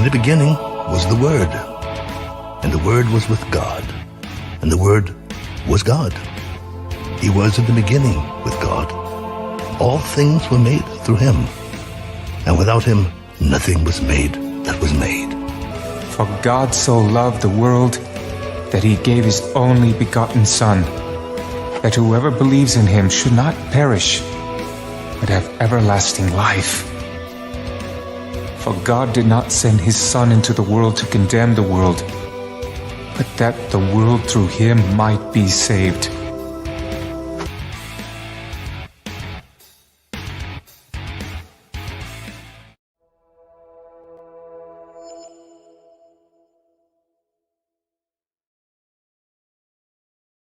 the beginning was the Word, and the Word was with God, and the Word was God. He was in the beginning with God. All things were made through him, and without him nothing was made that was made. For God so loved the world that he gave his only begotten Son, that whoever believes in him should not perish, but have everlasting life. For God did not send his Son into the world to condemn the world, but that the world through him might be saved.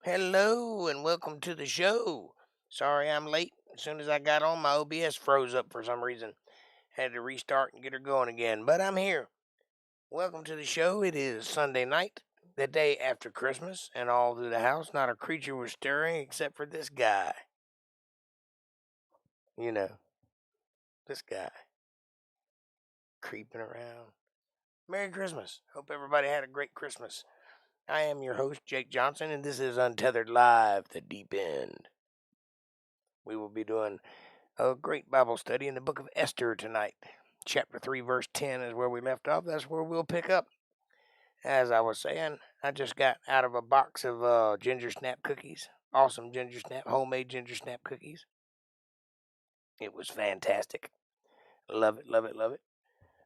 Hello and welcome to the show. Sorry I'm late. As soon as I got on, my OBS froze up for some reason. Had to restart and get her going again, but I'm here. Welcome to the show. It is Sunday night, the day after Christmas, and all through the house, not a creature was stirring except for this guy. You know, this guy creeping around. Merry Christmas. Hope everybody had a great Christmas. I am your host, Jake Johnson, and this is Untethered Live, the deep end. We will be doing a great Bible study in the book of Esther tonight. Chapter 3, verse 10 is where we left off. That's where we'll pick up. As I was saying, I just got out of a box of ginger snap cookies. Awesome ginger snap, homemade ginger snap cookies. It was fantastic. Love it, love it, love it.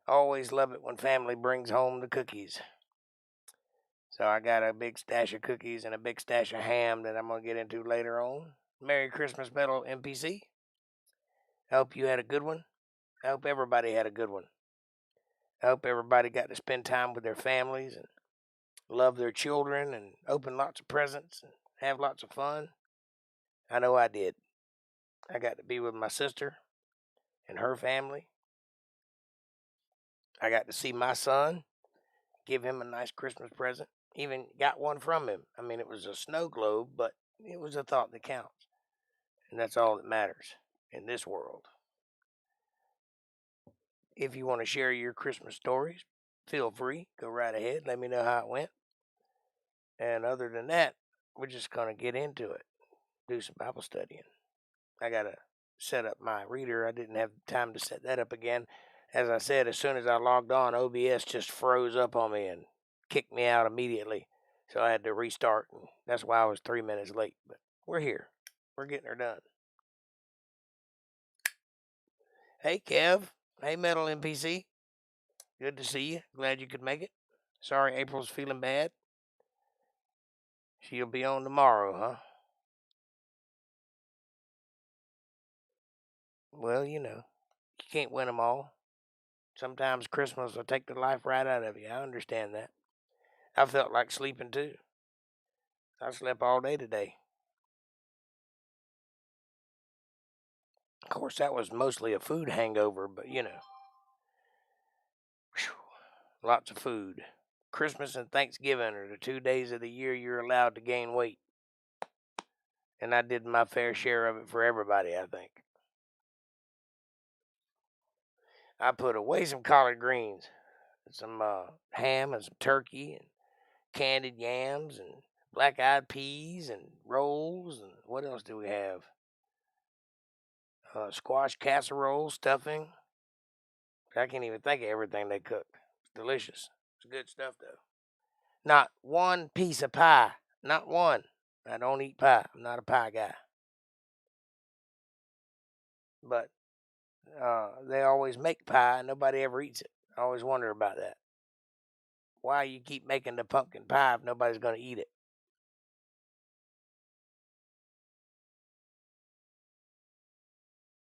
Always love it when family brings home the cookies. So I got a big stash of cookies and a big stash of ham that I'm going to get into later on. Merry Christmas, Metal NPC. I hope you had a good one. I hope everybody had a good one. I hope everybody got to spend time with their families and love their children and open lots of presents and have lots of fun. I know I did. I got to be with my sister and her family. I got to see my son, give him a nice Christmas present. Even got one from him. I mean, it was a snow globe, but it was a thought that counts. And that's all that matters in this world. If you want to share your Christmas stories, feel free. Go right ahead. Let me know how it went. And other than that, we're just going to get into it. Do some Bible studying. I got to set up my reader. I didn't have time to set that up again. As I said, as soon as I logged on, OBS just froze up on me and kicked me out immediately. So I had to restart, and that's why I was 3 minutes late. But we're here. We're getting her done. Hey, Kev. Hey, Metal NPC. Good to see you. Glad you could make it. Sorry April's feeling bad. She'll be on tomorrow, huh? Well, you know, you can't win them all. Sometimes Christmas will take the life right out of you. I understand that. I felt like sleeping too. I slept all day today. Of course, that was mostly a food hangover, but you know. Whew, lots of food. Christmas and Thanksgiving are the 2 days of the year you're allowed to gain weight. And I did my fair share of it for everybody, I think. I put away some collard greens, some ham and some turkey and candied yams and black-eyed peas and rolls, and what else do we have? Squash casserole, stuffing. I can't even think of everything they cooked. It's delicious. It's good stuff, though. Not one piece of pie. Not one. I don't eat pie. I'm not a pie guy. But they always make pie, and nobody ever eats it. I always wonder about that. Why you keep making the pumpkin pie if nobody's going to eat it?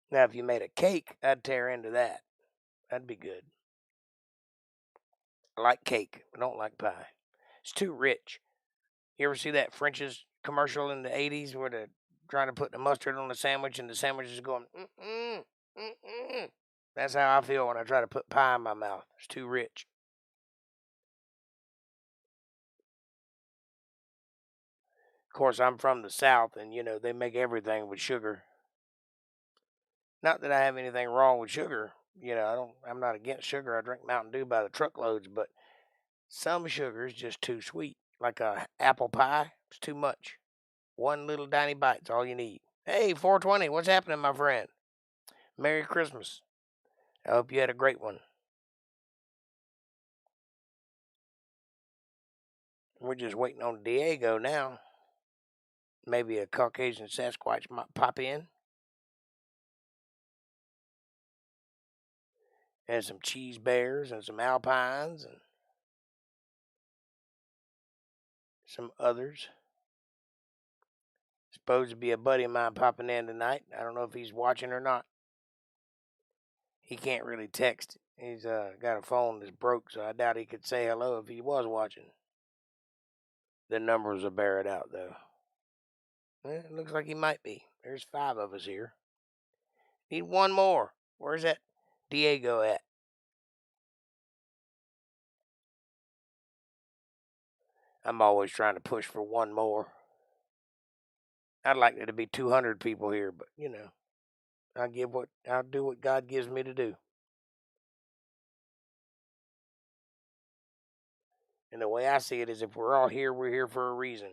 Now, if you made a cake, I'd tear into that. That'd be good. I like cake. I don't like pie. It's too rich. You ever see that French's commercial in the 80s where they're trying to put the mustard on the sandwich and the sandwich is going, mm-mm, mm-mm. That's how I feel when I try to put pie in my mouth. It's too rich. Of course, I'm from the South, and, you know, they make everything with sugar. Not that I have anything wrong with sugar, I'm not against sugar. I drink Mountain Dew by the truckloads, but some sugar is just too sweet. Like a apple pie, it's too much. One little tiny bite's all you need. Hey, 420, what's happening, my friend? Merry Christmas. I hope you had a great one. We're just waiting on Diego now. Maybe a Caucasian Sasquatch might pop in. And some cheese bears and some alpines and some others. Supposed to be a buddy of mine popping in tonight. I don't know if he's watching or not. He can't really text. He's got a phone that's broke, so I doubt he could say hello if he was watching. The numbers will bear it out, though. It looks like he might be. There's 5 of us here. Need one more. Where's that Diego at? I'm always trying to push for one more. I'd like there to be 200 people here, but I'll do what God gives me to do. And the way I see it is, if we're all here, we're here for a reason.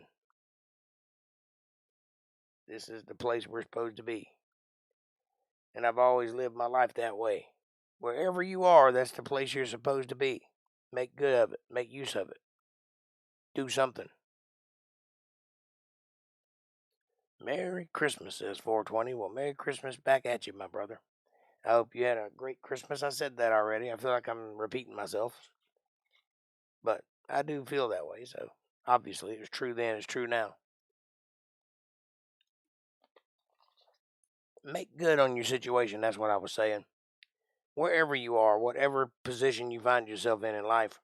This is the place we're supposed to be. And I've always lived my life that way. Wherever you are, that's the place you're supposed to be. Make good of it. Make use of it. Do something. Merry Christmas, says 420. Well, Merry Christmas back at you, my brother. I hope you had a great Christmas. I said that already. I feel like I'm repeating myself. But I do feel that way, so obviously it was true then, it's true now. Make good on your situation, that's what I was saying. Wherever you are, whatever position you find yourself in life,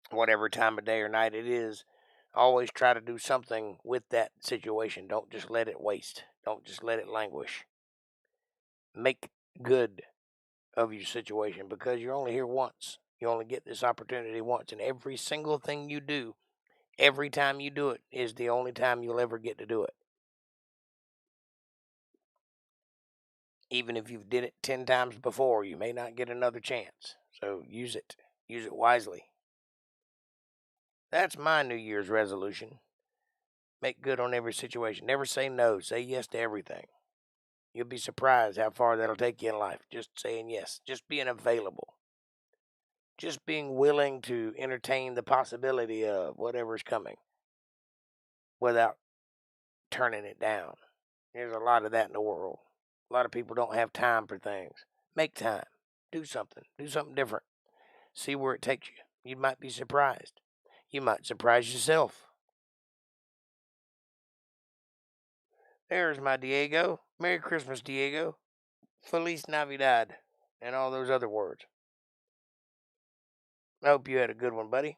whatever time of day or night it is, always try to do something with that situation. Don't just let it waste. Don't just let it languish. Make good of your situation, because you're only here once. You only get this opportunity once, and every single thing you do, every time you do it, is the only time you'll ever get to do it. Even if you've did it 10 times before, you may not get another chance. So use it. Use it wisely. That's my New Year's resolution. Make good on every situation. Never say no. Say yes to everything. You'll be surprised how far that'll take you in life. Just saying yes. Just being available. Just being willing to entertain the possibility of whatever's coming without turning it down. There's a lot of that in the world. A lot of people don't have time for things. Make time. Do something. Do something different. See where it takes you. You might be surprised. You might surprise yourself. There's my Diego. Merry Christmas, Diego. Feliz Navidad. And all those other words. I hope you had a good one, buddy.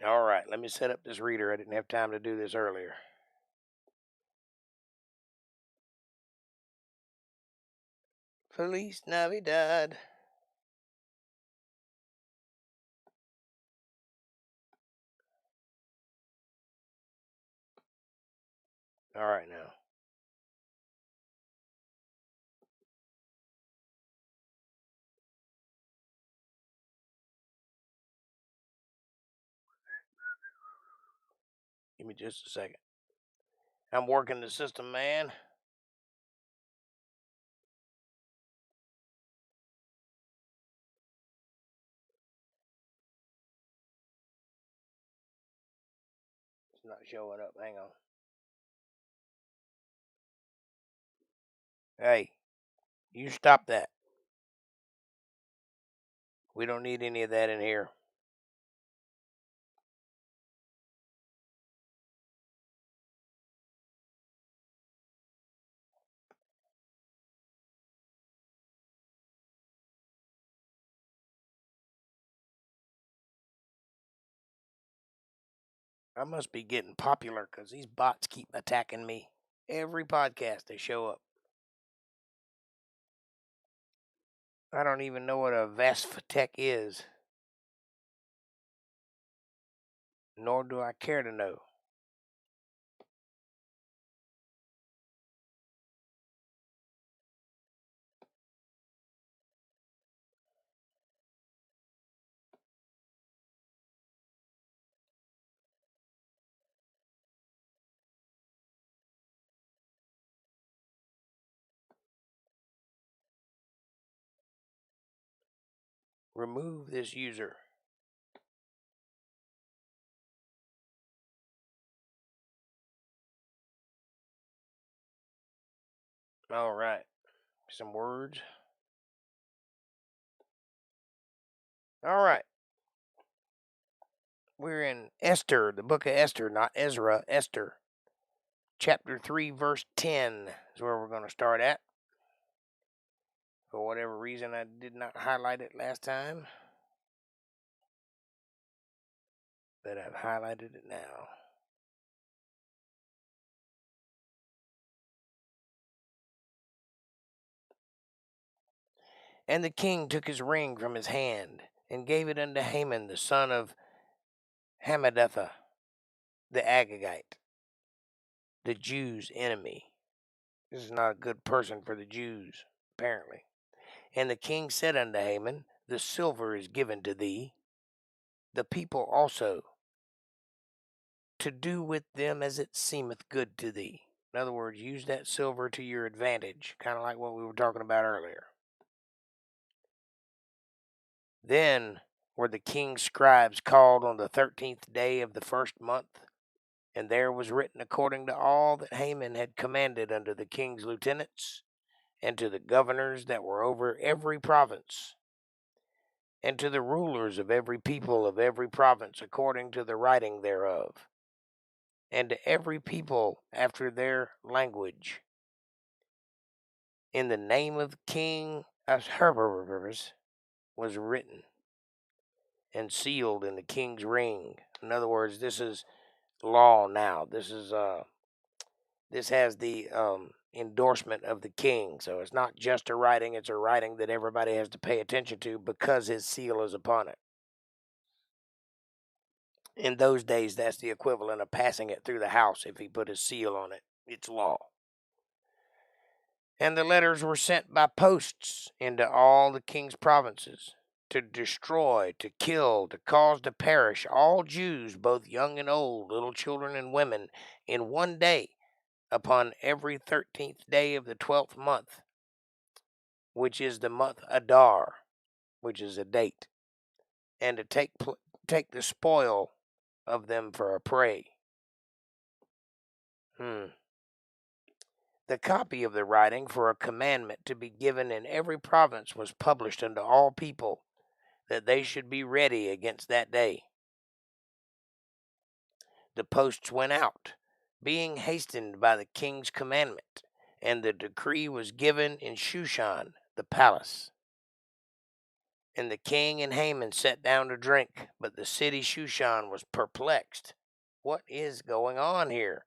All right, let me set up this reader. I didn't have time to do this earlier. Feliz Navidad. All right, now. Give me just a second. I'm working the system, man. It's not showing up. Hang on. Hey, you stop that. We don't need any of that in here. I must be getting popular because these bots keep attacking me. Every podcast they show up. I don't even know what a Vasphtech is. Nor do I care to know. remove this user. All right. Some words. All right. We're in Esther, the book of Esther, not Ezra, Esther. Chapter 3, verse 10 is where we're going to start at. For whatever reason, I did not highlight it last time, but I've highlighted it now. And the king took his ring from his hand and gave it unto Haman, the son of Hammedatha, the Agagite, the Jews' enemy. This is not a good person for the Jews, apparently. And the king said unto Haman, the silver is given to thee, the people also, to do with them as it seemeth good to thee. In other words, use that silver to your advantage, kind of like what we were talking about earlier. Then were the king's scribes called on the 13th day of the first month, and there was written according to all that Haman had commanded unto the king's lieutenants, and to the governors that were over every province, and to the rulers of every people of every province according to the writing thereof, and to every people after their language. In the name of King Ahasuerus was written and sealed in the king's ring. In other words, this is law now. This has the endorsement of the king. So it's not just a writing, it's a writing that everybody has to pay attention to because his seal is upon it. In those days, that's the equivalent of passing it through the house. If he put his seal on it, it's law. And the letters were sent by posts into all the king's provinces, to destroy, to kill, to cause to perish all Jews, both young and old, little children and women, in one day, upon every 13th day of the 12th month, which is the month Adar, which is a date, and to take the spoil of them for a prey. The copy of the writing for a commandment to be given in every province was published unto all people, that they should be ready against that day. The posts went out, being hastened by the king's commandment, and the decree was given in Shushan, the palace. And the king and Haman sat down to drink, but the city Shushan was perplexed. What is going on here?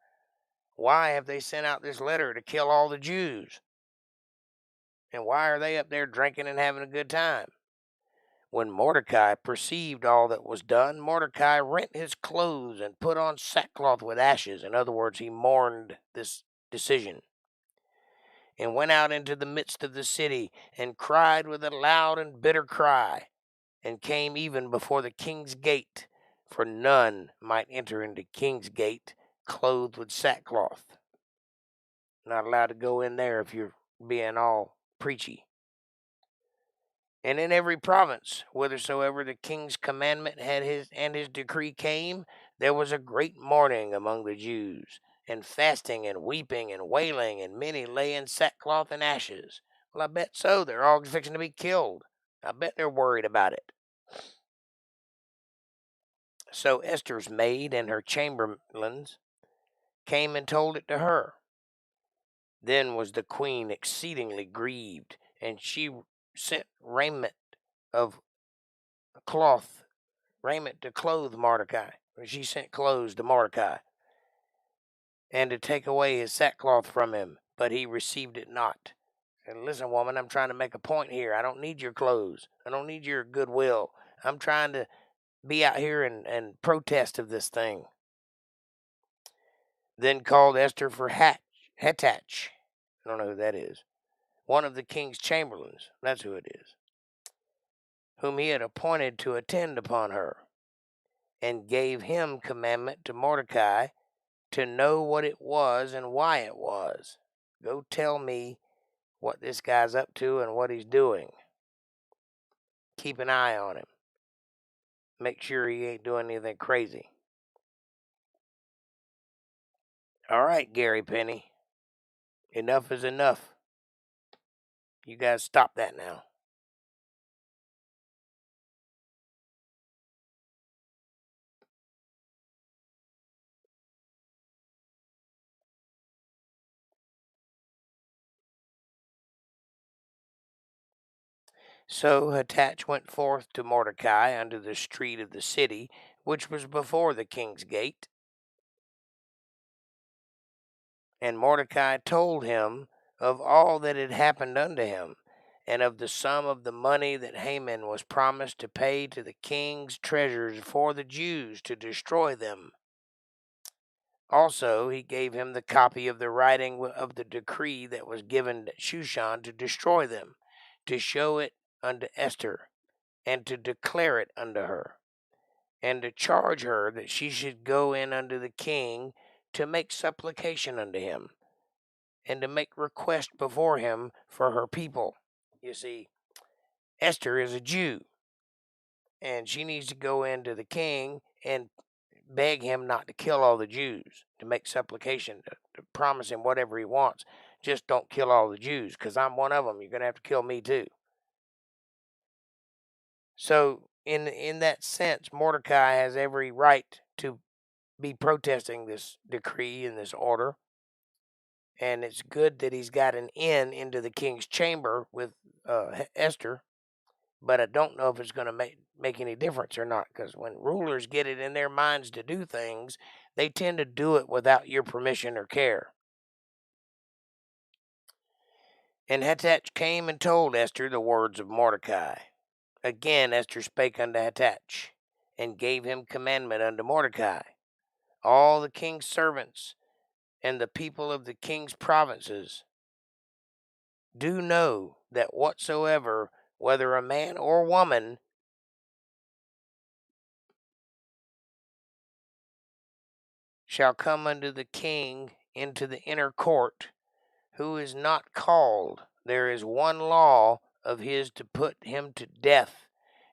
Why have they sent out this letter to kill all the Jews? And why are they up there drinking and having a good time? When Mordecai perceived all that was done, Mordecai rent his clothes and put on sackcloth with ashes. In other words, he mourned this decision, and went out into the midst of the city, and cried with a loud and bitter cry, and came even before the king's gate, for none might enter into king's gate clothed with sackcloth. Not allowed to go in there if you're being all preachy. And in every province, whithersoever the king's commandment had his decree came, there was a great mourning among the Jews, and fasting and weeping and wailing, and many lay in sackcloth and ashes. Well, I bet so. They're all fixing to be killed. I bet they're worried about it. So Esther's maid and her chamberlains came and told it to her. Then was the queen exceedingly grieved, and she sent raiment to clothe Mordecai. She sent clothes to Mordecai, and to take away his sackcloth from him, but he received it not. And listen, woman, I'm trying to make a point here. I don't need your clothes. I don't need your goodwill. I'm trying to be out here and protest of this thing. Then called Esther for Hattach. I don't know who that is. One of the king's chamberlains. That's who it is. Whom he had appointed to attend upon her, and gave him commandment to Mordecai to know what it was and why it was. Go tell me what this guy's up to and what he's doing. Keep an eye on him. Make sure he ain't doing anything crazy. All right, Gary Penny. Enough is enough. You guys stop that now. So Hattach went forth to Mordecai unto the street of the city, which was before the king's gate. And Mordecai told him of all that had happened unto him, and of the sum of the money that Haman was promised to pay to the king's treasures for the Jews to destroy them. Also he gave him the copy of the writing of the decree that was given to Shushan to destroy them, to show it unto Esther, and to declare it unto her, and to charge her that she should go in unto the king to make supplication unto him, and to make request before him for her people. You see, Esther is a Jew, and she needs to go into the king and beg him not to kill all the Jews, to make supplication, to promise him whatever he wants. Just don't kill all the Jews, because I'm one of them. You're going to have to kill me too. So in that sense, Mordecai has every right to be protesting this decree and this order. And it's good that he's got an in into the king's chamber with Esther. But I don't know if it's going to make any difference or not, because when rulers get it in their minds to do things, they tend to do it without your permission or care. And Hattach came and told Esther the words of Mordecai. Again Esther spake unto Hattach, and gave him commandment unto Mordecai. All the king's servants and the people of the king's provinces do know that whatsoever, whether a man or woman, shall come unto the king into the inner court, who is not called, there is one law of his to put him to death,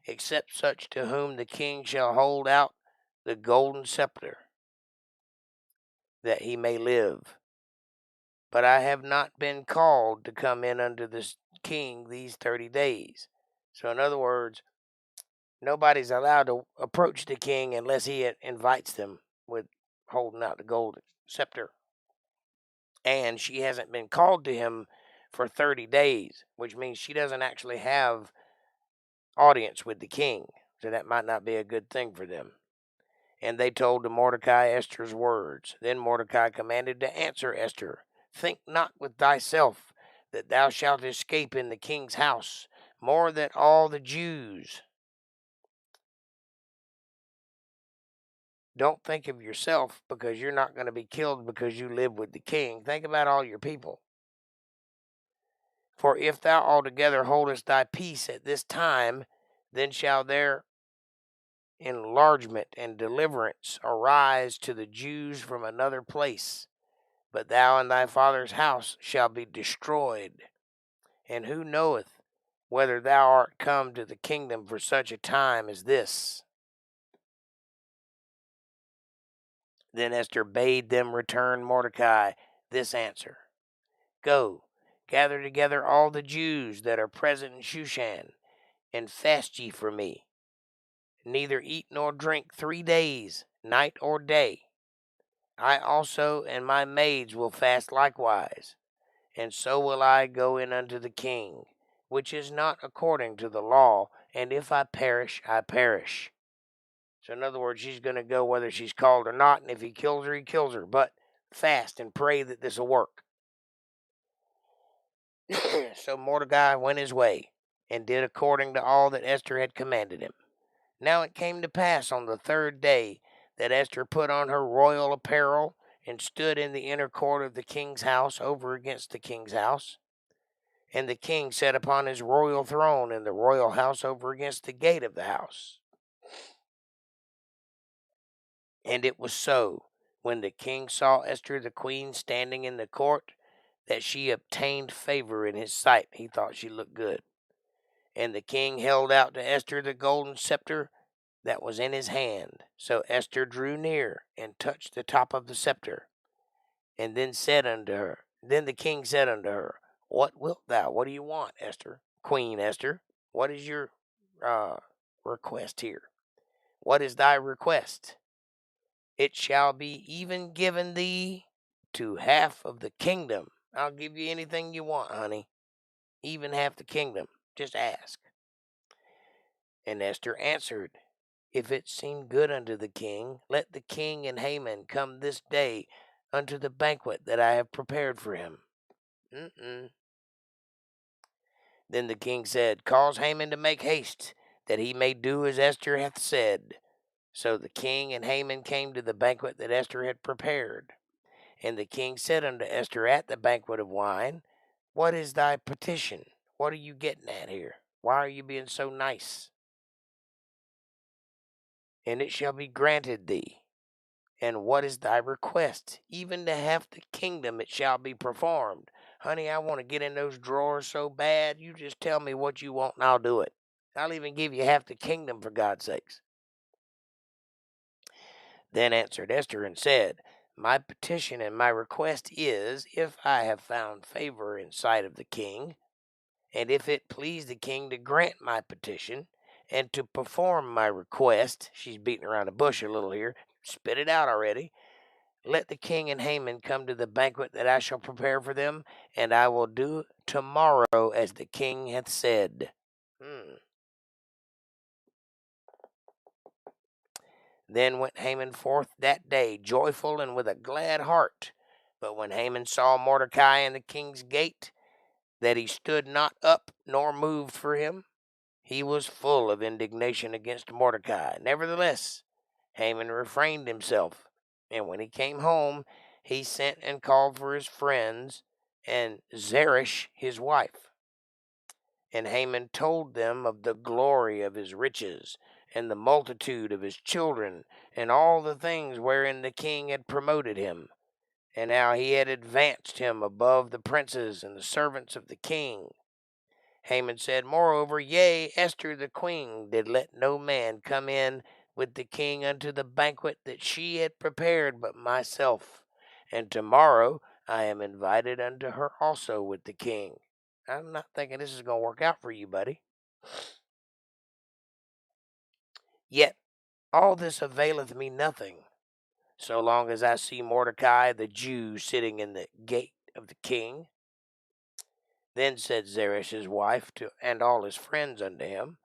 except such to whom the king shall hold out the golden scepter, that he may live. But I have not been called to come in unto the king these 30 days. So in other words, nobody's allowed to approach the king unless he invites them with holding out the golden scepter. And she hasn't been called to him for 30 days, which means she doesn't actually have audience with the king. So that might not be a good thing for them. And they told to Mordecai Esther's words. Then Mordecai commanded to answer Esther, think not with thyself that thou shalt escape in the king's house more than all the Jews. Don't think of yourself, because you're not going to be killed because you live with the king. Think about all your people. For if thou altogether holdest thy peace at this time, then shall their enlargement and deliverance arise to the Jews from another place. But thou and thy father's house shall be destroyed. And who knoweth whether thou art come to the kingdom for such a time as this? Then Esther bade them return Mordecai this answer. Go, gather together all the Jews that are present in Shushan, and fast ye for me. Neither eat nor drink 3 days, night or day. I also and my maids will fast likewise, and so will I go in unto the king, which is not according to the law, and if I perish, I perish. So in other words, she's going to go whether she's called or not, and if he kills her, he kills her. But fast and pray that this will work. So Mordecai went his way, and did according to all that Esther had commanded him. Now it came to pass on the 3rd day that Esther put on her royal apparel, and stood in the inner court of the king's house over against the king's house. And the king sat upon his royal throne in the royal house over against the gate of the house. And it was so, when the king saw Esther the queen standing in the court, that she obtained favor in his sight. He thought she looked good. And the king held out to Esther the golden scepter that was in his hand. So Esther drew near and touched the top of the scepter, and then the king said unto her, What wilt thou? What do you want, Esther? Queen Esther, what is your request here? What is thy request? It shall be even given thee to half of the kingdom. I'll give you anything you want, honey. Even half the kingdom. Just ask. And Esther answered, If it seem good unto the king, let the king and Haman come this day unto the banquet that I have prepared for him. Then the king said, Cause Haman to make haste, that he may do as Esther hath said. So the king and Haman came to the banquet that Esther had prepared. And the king said unto Esther at the banquet of wine, What is thy petition? What are you getting at here? Why are you being so nice? And it shall be granted thee. And what is thy request? Even to half the kingdom it shall be performed. Honey, I want to get in those drawers so bad. You just tell me what you want and I'll do it. I'll even give you half the kingdom for God's sakes. Then answered Esther and said, My petition and my request is, if I have found favor in sight of the king, and if it please the king to grant my petition, and to perform my request, she's beating around the bush a little here, spit it out already, let the king and Haman come to the banquet that I shall prepare for them, and I will do tomorrow as the king hath said. Then went Haman forth that day, joyful and with a glad heart. But when Haman saw Mordecai in the king's gate, that he stood not up nor moved for him, he was full of indignation against Mordecai. Nevertheless, Haman refrained himself, and when he came home, he sent and called for his friends and Zeresh his wife. And Haman told them of the glory of his riches, and the multitude of his children, and all the things wherein the king had promoted him, and how he had advanced him above the princes and the servants of the king. Haman said, Moreover, yea, Esther the queen did let no man come in with the king unto the banquet that she had prepared but myself. And tomorrow I am invited unto her also with the king. I'm not thinking this is going to work out for you, buddy. Yet all this availeth me nothing, so long as I see Mordecai the Jew sitting in the gate of the king. Then said Zeresh his wife and all his friends unto him,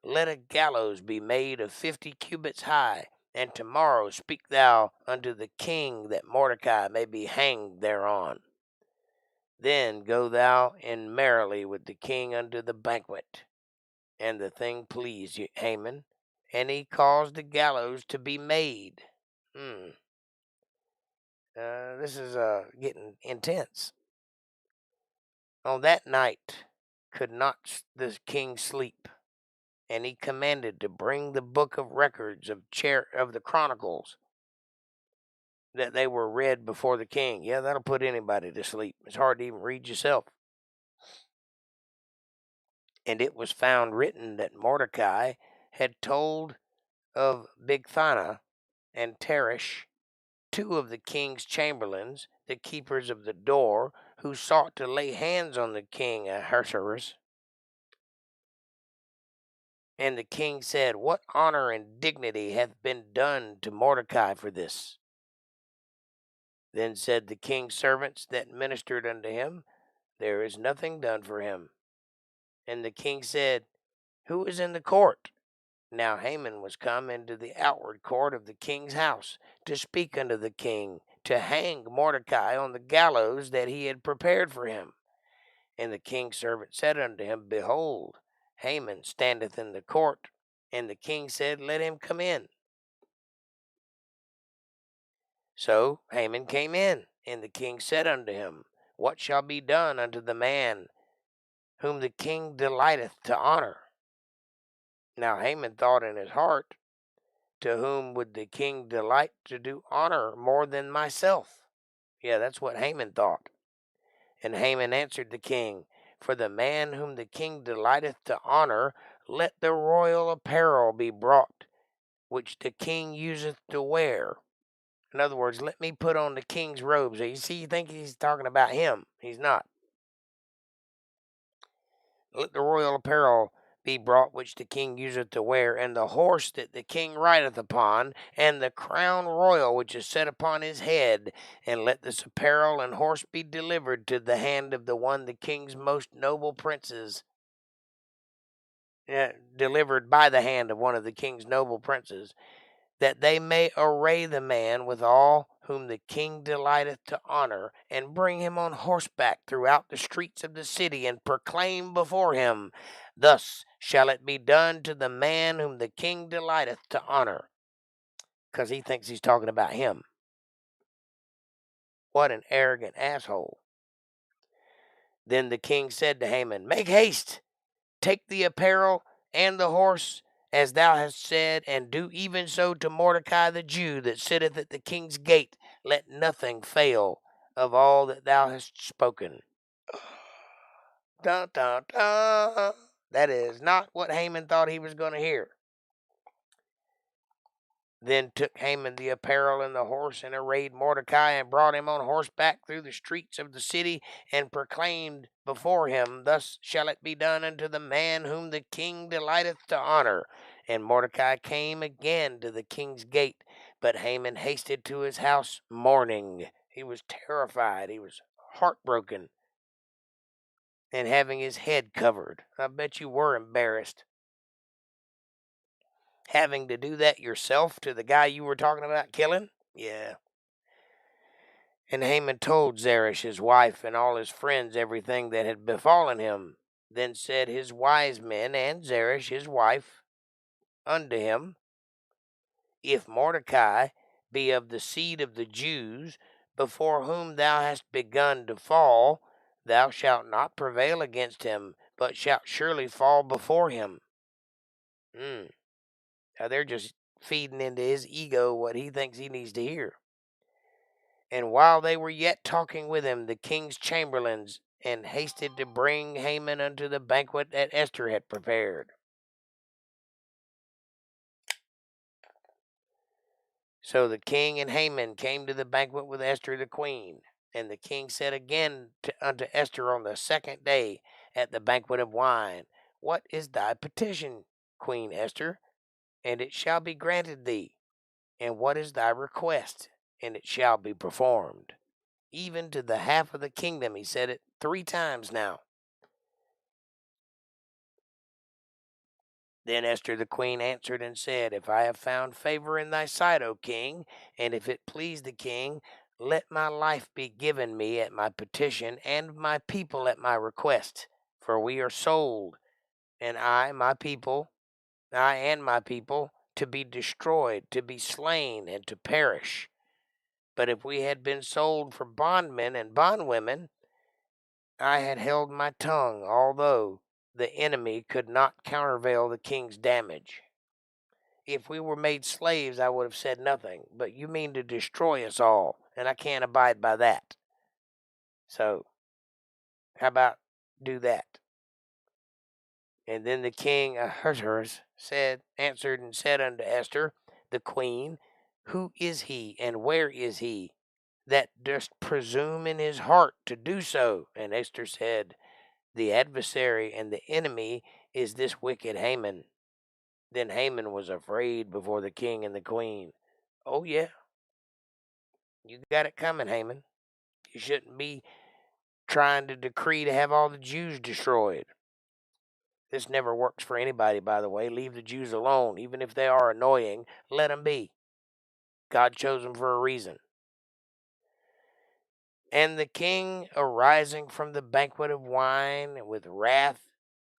Let a gallows be made of 50 cubits high, and tomorrow speak thou unto the king that Mordecai may be hanged thereon. Then go thou in merrily with the king unto the banquet. And the thing pleased Haman, and he caused the gallows to be made. This is getting intense. On that night could not the king sleep, and he commanded to bring the book of records of the chronicles, that they were read before the king. Yeah, that'll put anybody to sleep. It's hard to even read yourself. And it was found written that Mordecai had told of Bigthana and Teresh, 2 of the king's chamberlains, the keepers of the door, who sought to lay hands on the king Ahasuerus. And the king said, What honor and dignity hath been done to Mordecai for this? Then said the king's servants that ministered unto him, There is nothing done for him. And the king said, Who is in the court? Now Haman was come into the outward court of the king's house, to speak unto the king, to hang Mordecai on the gallows that he had prepared for him. And the king's servant said unto him, Behold, Haman standeth in the court. And the king said, Let him come in. So Haman came in, and the king said unto him, What shall be done unto the man whom the king delighteth to honor? Now Haman thought in his heart, To whom would the king delight to do honor more than myself? Yeah, that's what Haman thought. And Haman answered the king, For the man whom the king delighteth to honor, let the royal apparel be brought, which the king useth to wear. In other words, let me put on the king's robes. You see, you think he's talking about him. He's not. Let the royal apparel be brought which the king useth to wear, and the horse that the king rideth upon, and the crown royal which is set upon his head, and let this apparel and horse be delivered to the hand of the one the king's most noble princes, delivered by the hand of one of the king's noble princes, that they may array the man with all whom the king delighteth to honor, and bring him on horseback throughout the streets of the city, and proclaim before him, Thus shall it be done to the man whom the king delighteth to honor. Because he thinks he's talking about him. What an arrogant asshole. Then the king said to Haman, Make haste, take the apparel and the horse, as thou hast said, and do even so to Mordecai the Jew that sitteth at the king's gate. Let nothing fail of all that thou hast spoken. Dun, dun, dun. That is not what Haman thought he was going to hear. Then took Haman the apparel and the horse, and arrayed Mordecai, and brought him on horseback through the streets of the city, and proclaimed before him, Thus shall it be done unto the man whom the king delighteth to honor. And Mordecai came again to the king's gate, but Haman hasted to his house mourning. He was terrified. He was heartbroken, and having his head covered. I bet you were embarrassed. Having to do that yourself to the guy you were talking about killing? Yeah. And Haman told Zeresh his wife and all his friends everything that had befallen him. Then said his wise men and Zeresh his wife unto him, If Mordecai be of the seed of the Jews, before whom thou hast begun to fall, thou shalt not prevail against him, but shalt surely fall before him. Now they're just feeding into his ego what he thinks he needs to hear. And while they were yet talking with him, the king's chamberlains and hasted to bring Haman unto the banquet that Esther had prepared. So the king and Haman came to the banquet with Esther the queen. And the king said again unto Esther on the second day at the banquet of wine, What is thy petition, Queen Esther? And it shall be granted thee. And what is thy request? And it shall be performed. Even to the half of the kingdom, he said it 3 times now. Then Esther the queen answered and said, If I have found favor in thy sight, O king, and if it please the king, let my life be given me at my petition, and my people at my request. For we are sold, and I and my people, to be destroyed, to be slain, and to perish. But if we had been sold for bondmen and bondwomen, I had held my tongue, although the enemy could not countervail the king's damage. If we were made slaves, I would have said nothing, but you mean to destroy us all, and I can't abide by that. So, how about do that? And then the king Ahasuerus answered and said unto Esther, the queen, Who is he, and where is he, that dost presume in his heart to do so? And Esther said, The adversary and the enemy is this wicked Haman. Then Haman was afraid before the king and the queen. Oh, yeah. You got it coming, Haman. You shouldn't be trying to decree to have all the Jews destroyed. This never works for anybody, by the way. Leave the Jews alone. Even if they are annoying, let them be. God chose them for a reason. And the king, arising from the banquet of wine with wrath,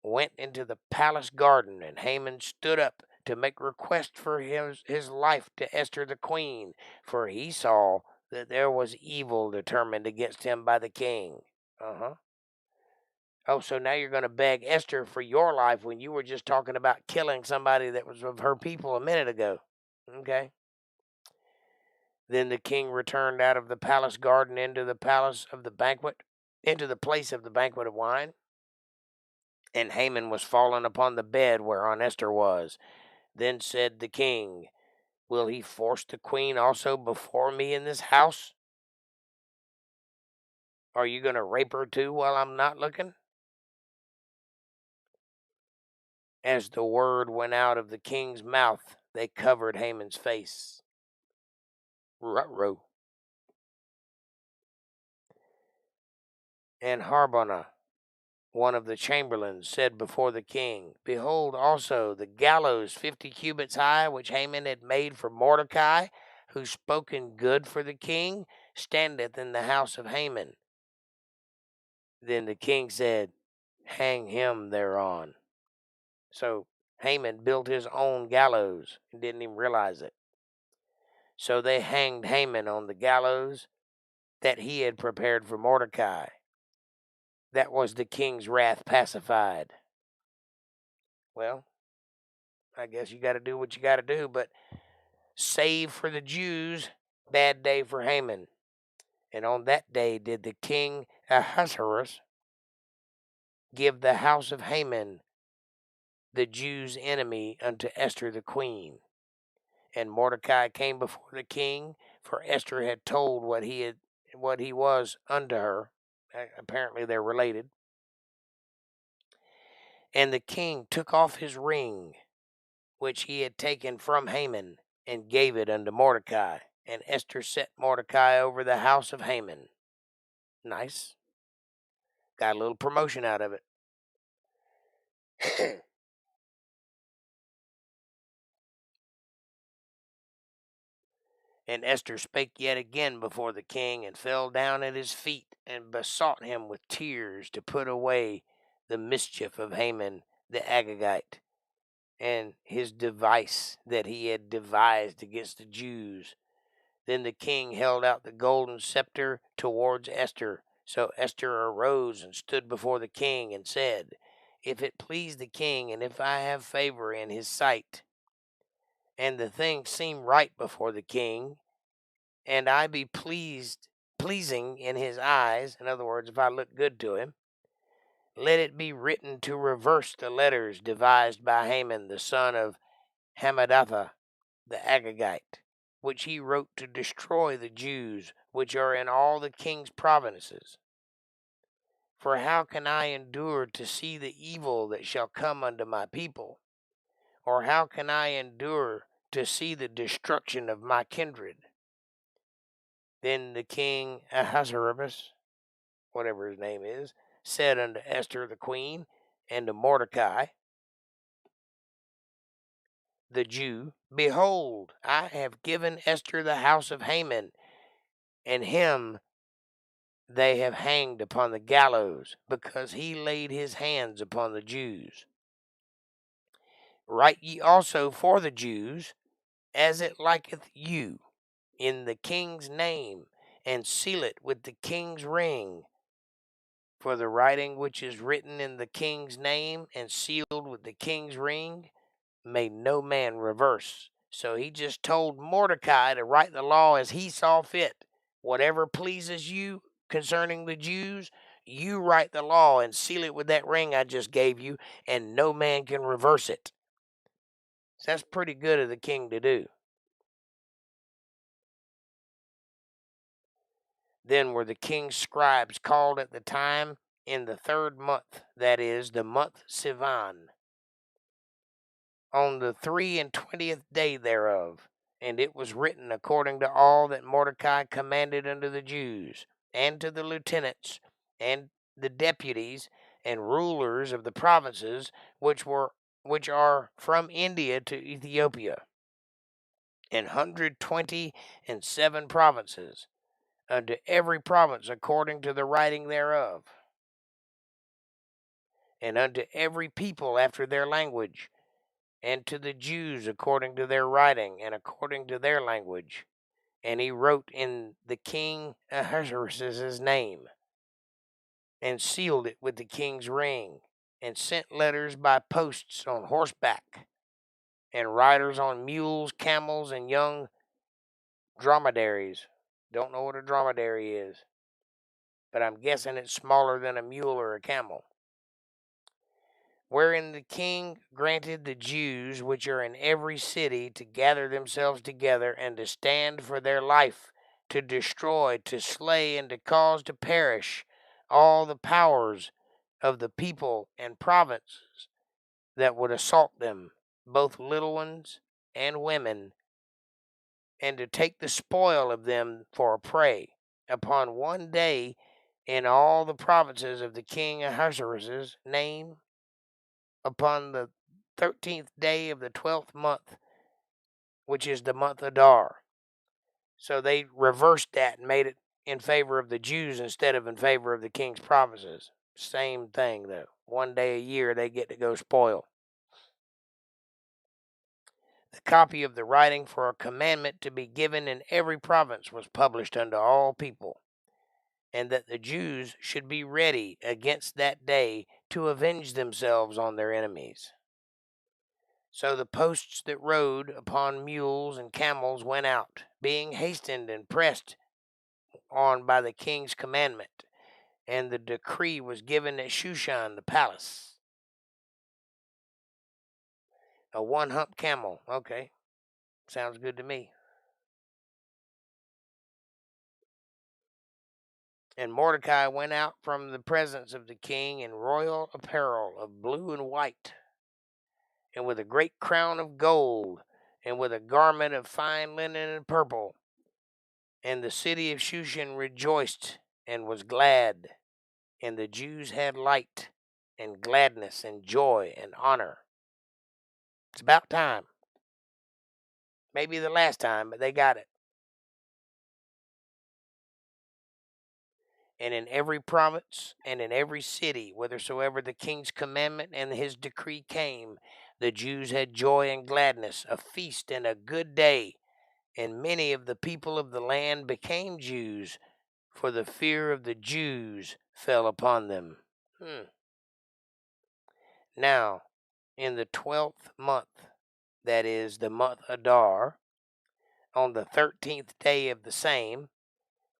went into the palace garden, and Haman stood up to make request for his life to Esther the queen, for he saw that there was evil determined against him by the king. Oh, so now you're going to beg Esther for your life when you were just talking about killing somebody that was of her people a minute ago. Okay. Then the king returned out of the palace garden into the place of the banquet of wine. And Haman was fallen upon the bed whereon Esther was. Then said the king, will he force the queen also before me in this house? Are you going to rape her too while I'm not looking? As the word went out of the king's mouth, they covered Haman's face. Ruh-roh. And Harbonah, one of the chamberlains, said before the king, behold also the gallows 50 cubits high, which Haman had made for Mordecai, who spoken good for the king, standeth in the house of Haman. Then the king said, hang him thereon. So Haman built his own gallows and didn't even realize it. So they hanged Haman on the gallows that he had prepared for Mordecai. That was the king's wrath pacified. Well, I guess you got to do what you got to do, but save for the Jews, bad day for Haman. And on that day did the king Ahasuerus give the house of Haman, the Jews' enemy, unto Esther the queen. And Mordecai came before the king, for Esther had told what he was unto her. Apparently they're related. And the king took off his ring, which he had taken from Haman, and gave it unto Mordecai. And Esther set Mordecai over the house of Haman. Nice. Got a little promotion out of it. And Esther spake yet again before the king, and fell down at his feet, and besought him with tears to put away the mischief of Haman the Agagite, and his device that he had devised against the Jews. Then the king held out the golden scepter towards Esther. So Esther arose and stood before the king, and said, if it please the king, and if I have favor in his sight, and the thing seem right before the king, and I be pleasing in his eyes, in other words, if I look good to him, let it be written to reverse the letters devised by Haman the son of Hammedatha the Agagite, which he wrote to destroy the Jews which are in all the king's provinces. For how can I endure to see the evil that shall come unto my people? Or how can I endure to see the destruction of my kindred? Then the king Ahasuerus, whatever his name is, said unto Esther the queen, and to Mordecai the Jew, behold, I have given Esther the house of Haman, and him they have hanged upon the gallows, because he laid his hands upon the Jews. Write ye also for the Jews, as it liketh you, in the king's name, and seal it with the king's ring. For the writing which is written in the king's name and sealed with the king's ring may no man reverse. So he just told Mordecai to write the law as he saw fit. Whatever pleases you concerning the Jews, you write the law and seal it with that ring I just gave you, and no man can reverse it. So that's pretty good of the king to do. Then were the king's scribes called at the time in the 3rd month, that is, the month Sivan, on the 23 day thereof. And it was written according to all that Mordecai commanded unto the Jews, and to the lieutenants, and the deputies, and rulers of the provinces which are from India to Ethiopia, 127 provinces, unto every province according to the writing thereof, and unto every people after their language, and to the Jews according to their writing and according to their language. And he wrote in the king Ahasuerus' name, and sealed it with the king's ring, and sent letters by posts on horseback, and riders on mules, camels, and young dromedaries. Don't know what a dromedary is, but I'm guessing it's smaller than a mule or a camel. wherein the king granted the Jews which are in every city to gather themselves together and to stand for their life, to destroy, to slay, and to cause to perish all the powers of the people and provinces that would assault them, both little ones and women, and to take the spoil of them for a prey upon one day in all the provinces of the king Ahasuerus' name, upon the 13th day of the 12th month, which is the month Adar. So they reversed that and made it in favor of the Jews instead of in favor of the king's provinces. Same thing, though. One day a year they get to go spoil. The copy of the writing for a commandment to be given in every province was published unto all people, and that the Jews should be ready against that day to avenge themselves on their enemies. So the posts that rode upon mules and camels went out, being hastened and pressed on by the king's commandment, and the decree was given at Shushan the palace. A one-hump camel. Okay, sounds good to me. And Mordecai went out from the presence of the king in royal apparel of blue and white, and with a great crown of gold, and with a garment of fine linen and purple. And the city of Shushan rejoiced and was glad, and the Jews had light and gladness and joy and honor. It's about time. Maybe the last time, but they got it. And in every province and in every city, whithersoever the king's commandment and his decree came, the Jews had joy and gladness, a feast and a good day. And many of the people of the land became Jews, for the fear of the Jews fell upon them. Now, in the 12th month, that is the month Adar, on the 13th day of the same,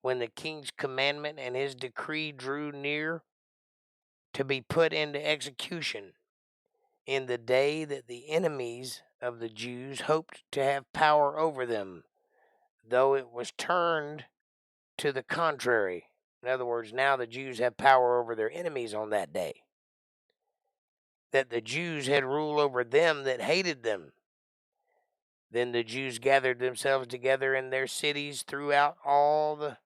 when the king's commandment and his decree drew near to be put into execution, in the day that the enemies of the Jews hoped to have power over them, though it was turned to the contrary. In other words, now the Jews have power over their enemies on that day. That the Jews had rule over them that hated them. Then the Jews gathered themselves together in their cities throughout all the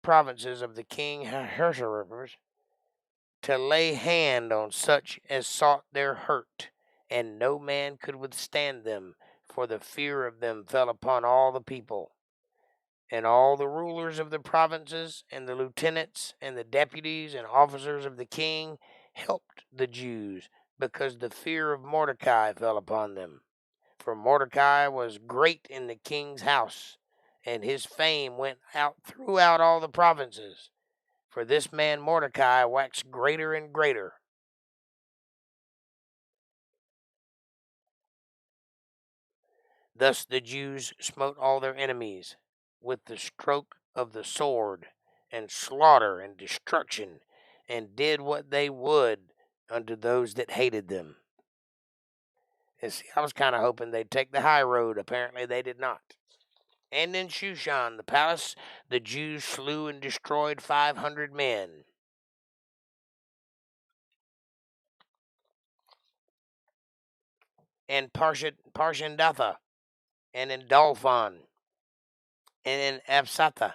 provinces of the king Ahasuerus to lay hand on such as sought their hurt, and no man could withstand them, for the fear of them fell upon all the people. And all the rulers of the provinces, and the lieutenants, and the deputies, and officers of the king helped the Jews, because the fear of Mordecai fell upon them. For Mordecai was great in the king's house, and his fame went out throughout all the provinces. For this man Mordecai waxed greater and greater. Thus the Jews smote all their enemies with the stroke of the sword, and slaughter and destruction, and did what they would unto those that hated them. And see, I was kind of hoping they'd take the high road. Apparently they did not. And in Shushan, the palace, the Jews slew and destroyed 500 men. And Parshandatha, and in Dalphon, and in Aspatha,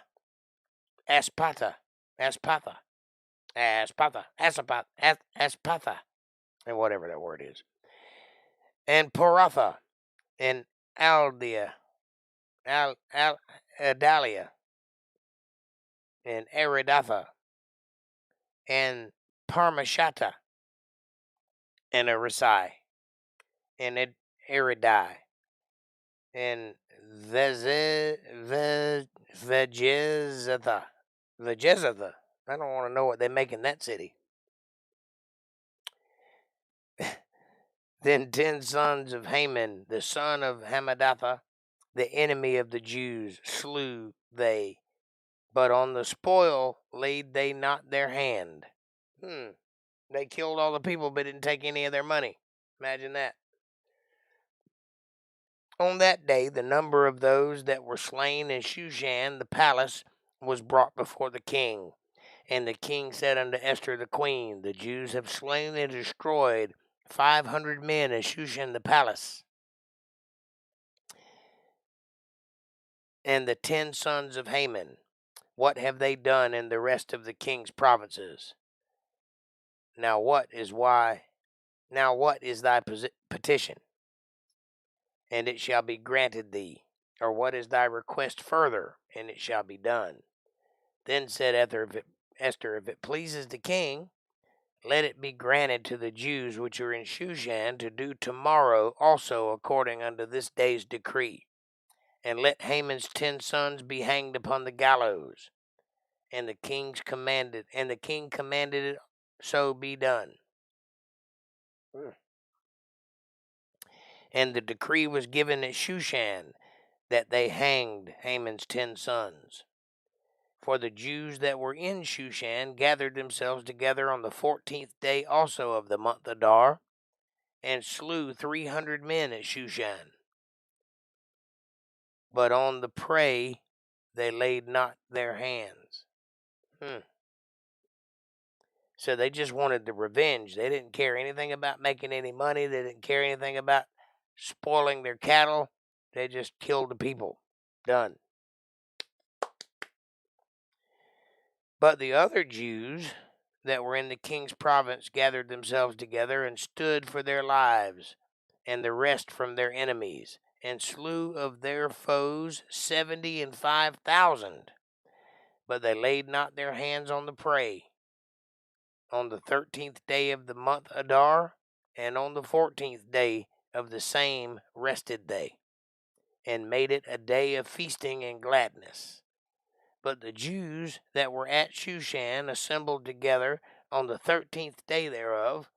and whatever that word is, and Poratha, and Adalia, and Aridatha, and Parmashata, and Arisai, and Aridai, and Vegezatha. I don't want to know what they make in that city. Then 10 sons of Haman, the son of Hammedatha, the enemy of the Jews, slew they, but on the spoil laid they not their hand. They killed all the people but didn't take any of their money. Imagine that. On that day, the number of those that were slain in Shushan, the palace, was brought before the king. And the king said unto Esther the queen, the Jews have slain and destroyed 500 men in Shushan the palace, and the 10 sons of Haman. What have they done in the rest of the king's provinces? Now what is thy petition? And it shall be granted thee. Or what is thy request further? And it shall be done. Then said Esther, if it pleases the king, let it be granted to the Jews which are in Shushan to do tomorrow also according unto this day's decree. And let Haman's 10 sons be hanged upon the gallows. And the king commanded it so be done. And the decree was given at Shushan that they hanged Haman's 10 sons. For the Jews that were in Shushan gathered themselves together on the 14th day also of the month Adar, and slew 300 men at Shushan. But on the prey they laid not their hands. So they just wanted the revenge. They didn't care anything about making any money. They didn't care anything about spoiling their cattle. They just killed the people. Done. But the other Jews that were in the king's province gathered themselves together and stood for their lives and the rest from their enemies, and slew of their foes 75,000. But they laid not their hands on the prey. On the 13th day of the month Adar, and on the 14th day of the same rested they, and made it a day of feasting and gladness. But the Jews that were at Shushan assembled together on the 13th day thereof,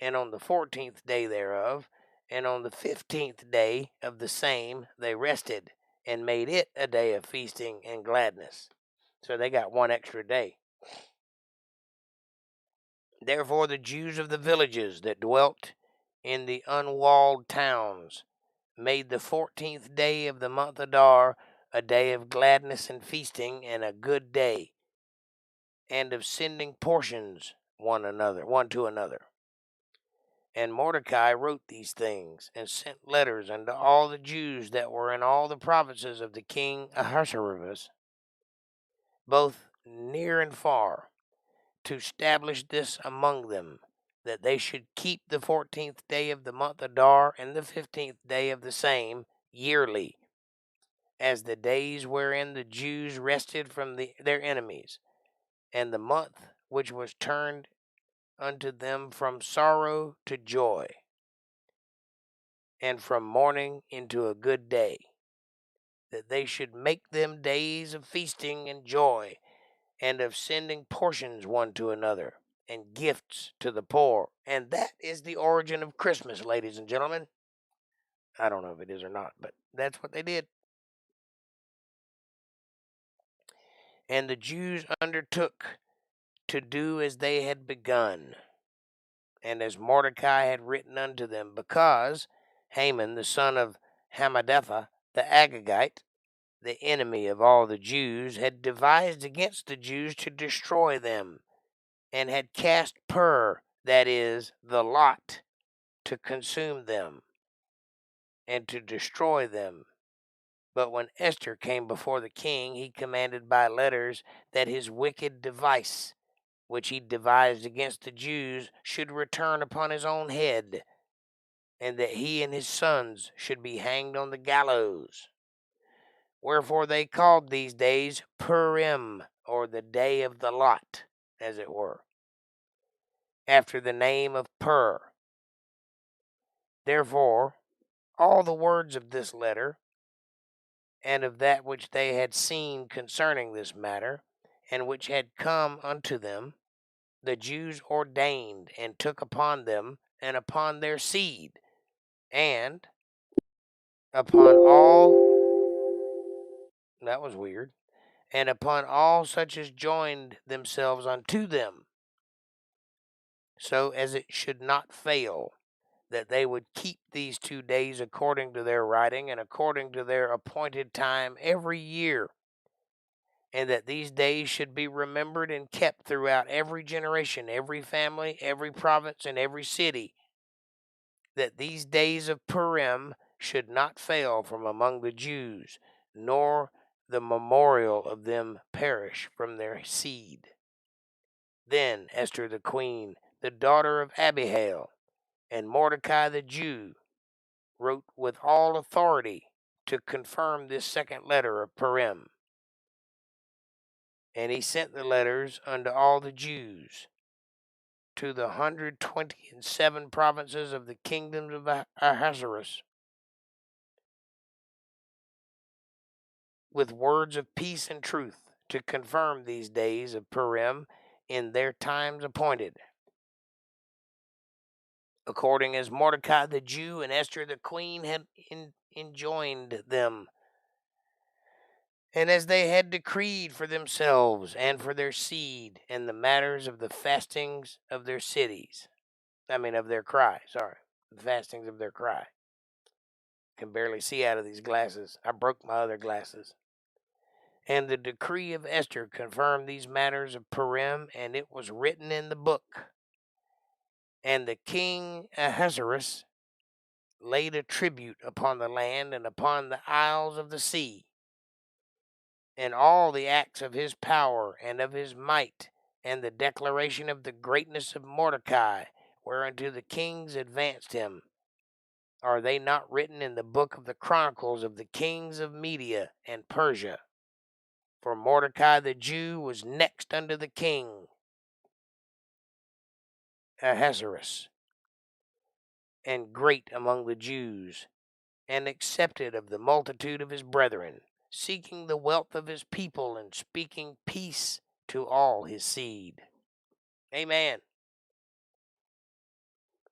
and on the 14th day thereof, and on the 15th day of the same they rested, and made it a day of feasting and gladness. So they got one extra day. Therefore the Jews of the villages that dwelt in the unwalled towns made the 14th day of the month Adar a day of gladness and feasting, and a good day, and of sending portions one to another. And Mordecai wrote these things, and sent letters unto all the Jews that were in all the provinces of the king Ahasuerus, both near and far, to establish this among them, that they should keep the 14th day of the month Adar and the 15th day of the same yearly, as the days wherein the Jews rested from their enemies, and the month which was turned unto them from sorrow to joy, and from mourning into a good day, that they should make them days of feasting and joy, and of sending portions one to another, and gifts to the poor. And that is the origin of Christmas, ladies and gentlemen. I don't know if it is or not, but that's what they did. And the Jews undertook to do as they had begun, and as Mordecai had written unto them, because Haman, the son of Hammedatha, the Agagite, the enemy of all the Jews, had devised against the Jews to destroy them, and had cast pur, that is, the lot, to consume them, and to destroy them. But when Esther came before the king, he commanded by letters that his wicked device, which he devised against the Jews, should return upon his own head, and that he and his sons should be hanged on the gallows. Wherefore they called these days Purim, or the day of the lot, as it were, after the name of Pur. Therefore all the words of this letter, and of that which they had seen concerning this matter, and which had come unto them, the Jews ordained, and took upon them, and upon their seed, and upon all, that was weird, and upon all such as joined themselves unto them, so as it should not fail, that they would keep these 2 days according to their writing and according to their appointed time every year, and that these days should be remembered and kept throughout every generation, every family, every province, and every city, that these days of Purim should not fail from among the Jews, nor the memorial of them perish from their seed. Then Esther the queen, the daughter of Abihail, and Mordecai the Jew, wrote with all authority to confirm this second letter of Purim. And he sent the letters unto all the Jews, to the 127 provinces of the kingdoms of Ahasuerus, with words of peace and truth, to confirm these days of Purim in their times appointed, according as Mordecai the Jew and Esther the queen had enjoined them, and as they had decreed for themselves and for their seed, in the matters of the fastings of their cities. Of their cry, the fastings of their cry. Can barely see out of these glasses. I broke my other glasses. And the decree of Esther confirmed these matters of Purim, and it was written in the book. And the king Ahasuerus laid a tribute upon the land and upon the isles of the sea, and all the acts of his power and of his might, and the declaration of the greatness of Mordecai, whereunto the kings advanced him. Are they not written in the book of the chronicles of the kings of Media and Persia? For Mordecai the Jew was next unto the king Ahasuerus, and great among the Jews, and accepted of the multitude of his brethren, seeking the wealth of his people, and speaking peace to all his seed. Amen.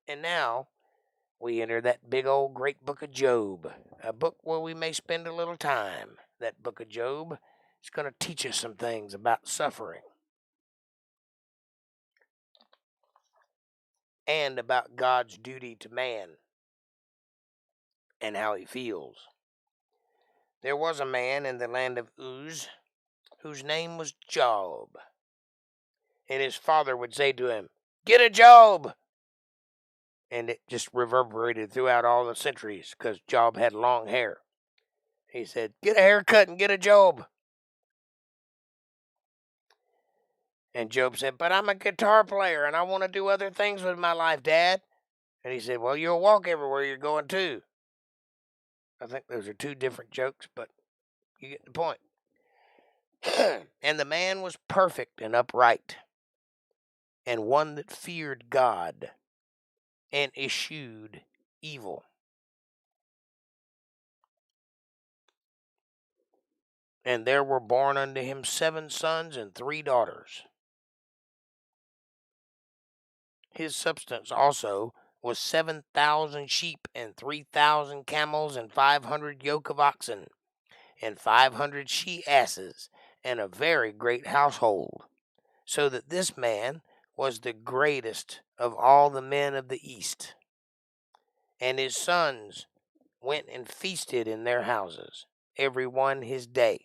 And now we enter that big old great book of Job, a book where we may spend a little time. That book of Job is going to teach us some things about suffering and about God's duty to man and how he feels. There was a man in the land of Uz whose name was Job, and his father would say to him, "Get a Job!" And it just reverberated throughout all the centuries because Job had long hair. He said, "Get a haircut and get a Job." And Job said, "But I'm a guitar player and I want to do other things with my life, Dad." And he said, "Well, you'll walk everywhere you're going too." I think those are two different jokes, but you get the point. And the man was perfect and upright, and one that feared God, and eschewed evil. And there were born unto him 7 sons and 3 daughters. His substance also was 7,000 sheep, and 3,000 camels, and 500 yoke of oxen, and 500 she-asses, and a very great household, so that this man was the greatest of all the men of the East. And his sons went and feasted in their houses, every one his day,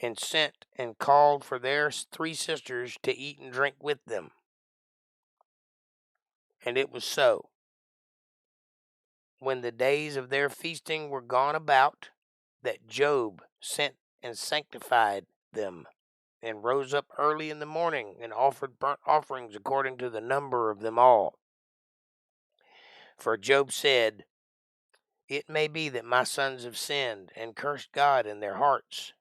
and sent and called for their 3 sisters to eat and drink with them. And it was so, when the days of their feasting were gone about, that Job sent and sanctified them, and rose up early in the morning, and offered burnt offerings according to the number of them all. For Job said, "It may be that my sons have sinned, and cursed God in their hearts."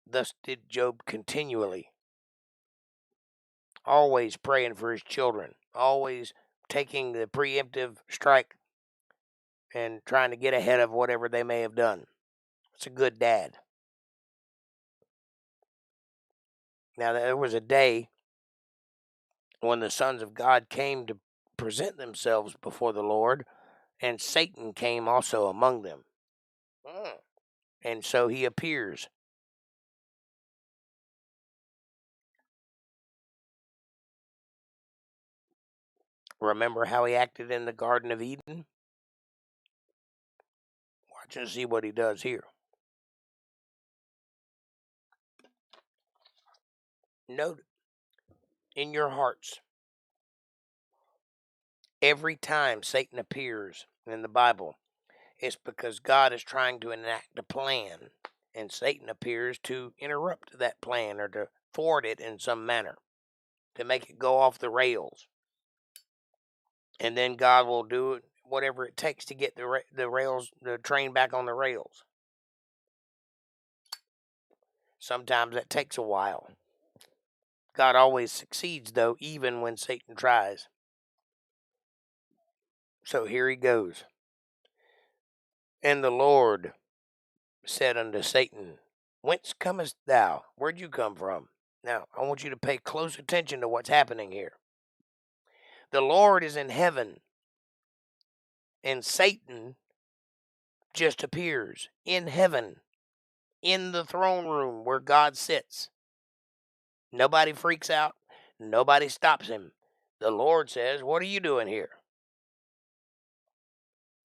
Thus did Job continually, always praying for his children, always taking the preemptive strike and trying to get ahead of whatever they may have done. It's a good dad. Now, there was a day when the sons of God came to present themselves before the Lord, and Satan came also among them. And so he appears. Remember how he acted in the Garden of Eden? Watch and see what he does here. Note in your hearts, every time Satan appears in the Bible, it's because God is trying to enact a plan, and Satan appears to interrupt that plan or to thwart it in some manner, to make it go off the rails. And then God will do it, whatever it takes to get the train back on the rails. Sometimes that takes a while. God always succeeds, though, even when Satan tries. So here he goes. And the Lord said unto Satan, Whence comest thou? Where'd you come from? Now, I want you to pay close attention to what's happening here. The Lord is in heaven, and Satan just appears in heaven, in the throne room where God sits. Nobody freaks out. Nobody stops him. The Lord says, What are you doing here?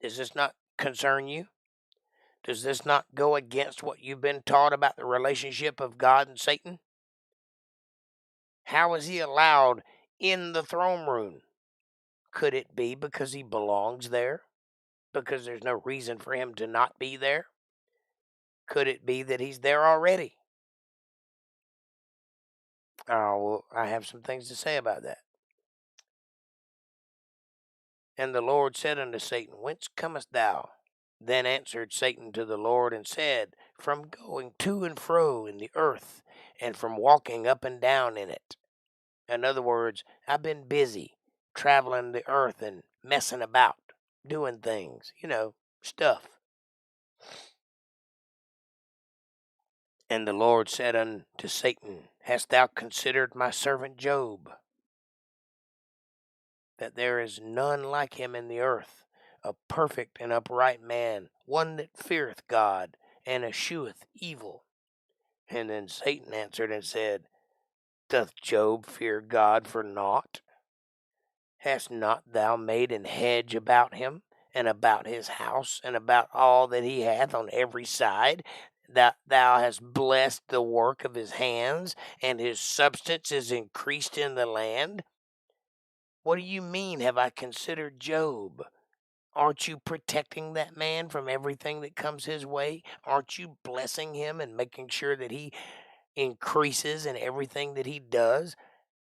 Does this not concern you? Does this not go against what you've been taught about the relationship of God and Satan? How is he allowed in the throne room? Could it be because he belongs there? Because there's no reason for him to not be there? Could it be that he's there already? Oh, well, I have some things to say about that. And the Lord said unto Satan, Whence comest thou? Then answered Satan to the Lord and said, From going to and fro in the earth, and from walking up and down in it. In other words, I've been busy traveling the earth and messing about, doing things, stuff. And the Lord said unto Satan, Hast thou considered my servant Job, that there is none like him in the earth, a perfect and upright man, one that feareth God, and escheweth evil? And then Satan answered and said, Doth Job fear God for naught? Hast not thou made an hedge about him, and about his house, and about all that he hath on every side? That thou hast blessed the work of his hands, and his substance is increased in the land? What do you mean, have I considered Job? Aren't you protecting that man from everything that comes his way? Aren't you blessing him and making sure that he increases in everything that he does?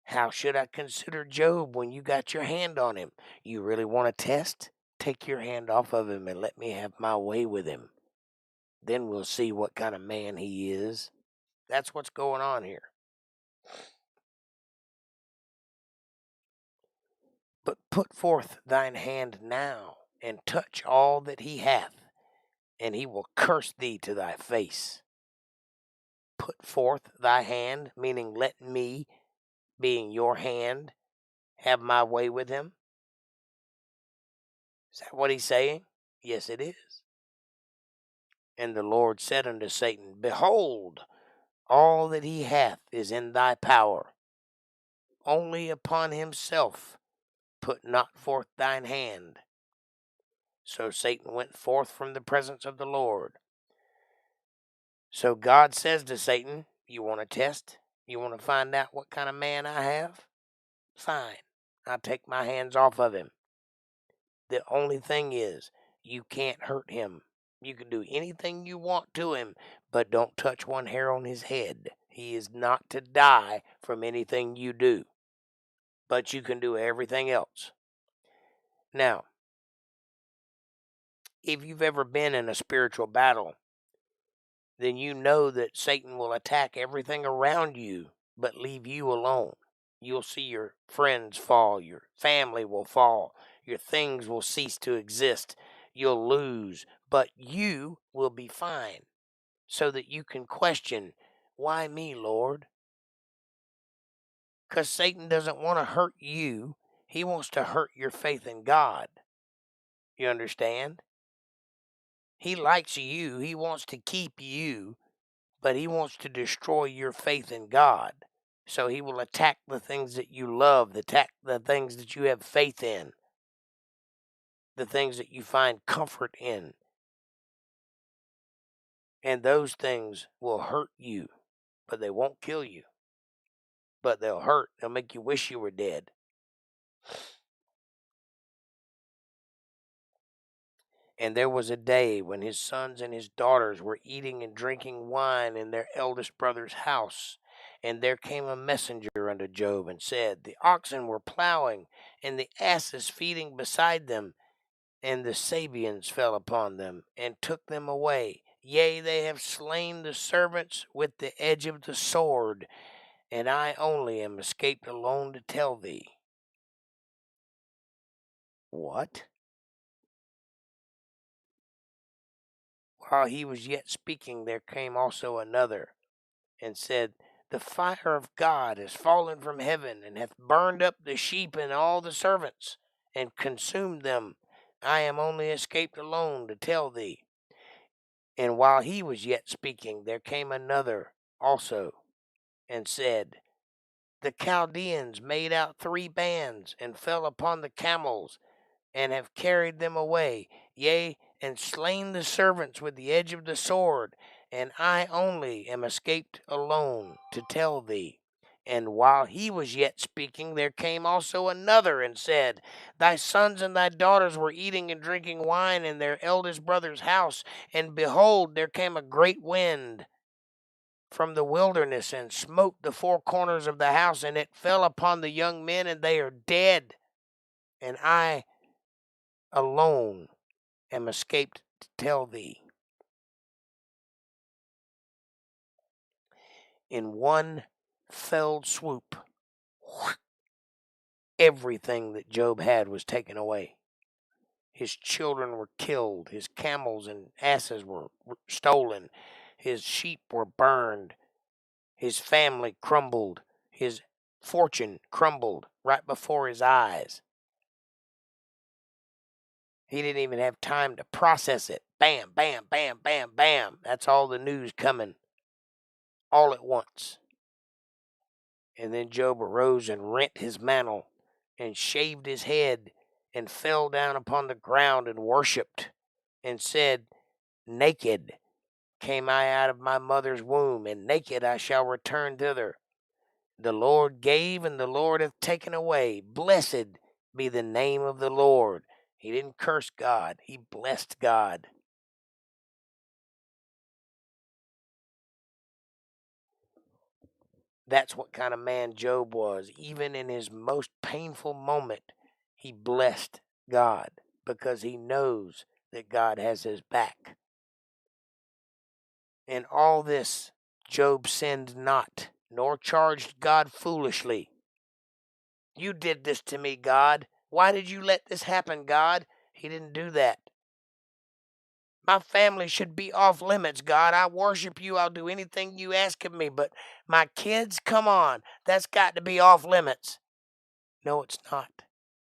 How should I consider Job when you got your hand on him? You really want to test? Take your hand off of him and let me have my way with him. Then we'll see what kind of man he is. That's what's going on here. But put forth thine hand now, and touch all that he hath, and he will curse thee to thy face. Put forth thy hand, meaning let me, being your hand, have my way with him. Is that what he's saying? Yes, it is. And the Lord said unto Satan, Behold, all that he hath is in thy power. Only upon himself put not forth thine hand. So Satan went forth from the presence of the Lord. So God says to Satan, You want to test? You want to find out what kind of man I have? Fine. I'll take my hands off of him. The only thing is, you can't hurt him. You can do anything you want to him, but don't touch one hair on his head. He is not to die from anything you do, but you can do everything else. Now, if you've ever been in a spiritual battle, then you know that Satan will attack everything around you, but leave you alone. You'll see your friends fall, your family will fall, your things will cease to exist, you'll lose, but you will be fine, so that you can question, Why me, Lord? Because Satan doesn't want to hurt you. He wants to hurt your faith in God. You understand? He likes you. He wants to keep you, but he wants to destroy your faith in God. So he will attack the things that you love, attack the things that you have faith in, the things that you find comfort in. And those things will hurt you, but they won't kill you. But they'll hurt. They'll make you wish you were dead. And there was a day when his sons and his daughters were eating and drinking wine in their eldest brother's house. And there came a messenger unto Job and said, the oxen were plowing, and the asses feeding beside them, and the Sabians fell upon them, and took them away. Yea, they have slain the servants with the edge of the sword, and I only am escaped alone to tell thee. What? While he was yet speaking, there came also another, and said, the fire of God is fallen from heaven, and hath burned up the sheep and all the servants, and consumed them. I am only escaped alone to tell thee. And while he was yet speaking, there came another also, and said, the Chaldeans made out 3 bands, and fell upon the camels, and have carried them away, yea, and slain the servants with the edge of the sword, and I only am escaped alone to tell thee. And while he was yet speaking, there came also another, and said, thy sons and thy daughters were eating and drinking wine in their eldest brother's house, and behold, there came a great wind from the wilderness, and smote the 4 corners of the house, and it fell upon the young men, and they are dead. And I alone am escaped to tell thee. In one fell swoop, everything that Job had was taken away. His children were killed. His camels and asses were stolen. His sheep were burned. His family crumbled. His fortune crumbled right before his eyes. He didn't even have time to process it. Bam, bam, bam, bam, bam. That's all the news coming all at once. And then Job arose and rent his mantle, and shaved his head, and fell down upon the ground, and worshipped, and said, naked came I out of my mother's womb, and naked I shall return thither. The Lord gave, and the Lord hath taken away. Blessed be the name of the Lord. He didn't curse God. He blessed God. That's what kind of man Job was. Even in his most painful moment, he blessed God because he knows that God has his back. In all this, Job sinned not, nor charged God foolishly. You did this to me, God. Why did you let this happen, God? He didn't do that. My family should be off limits, God. I worship you. I'll do anything you ask of me. But my kids, come on. That's got to be off limits. No, it's not.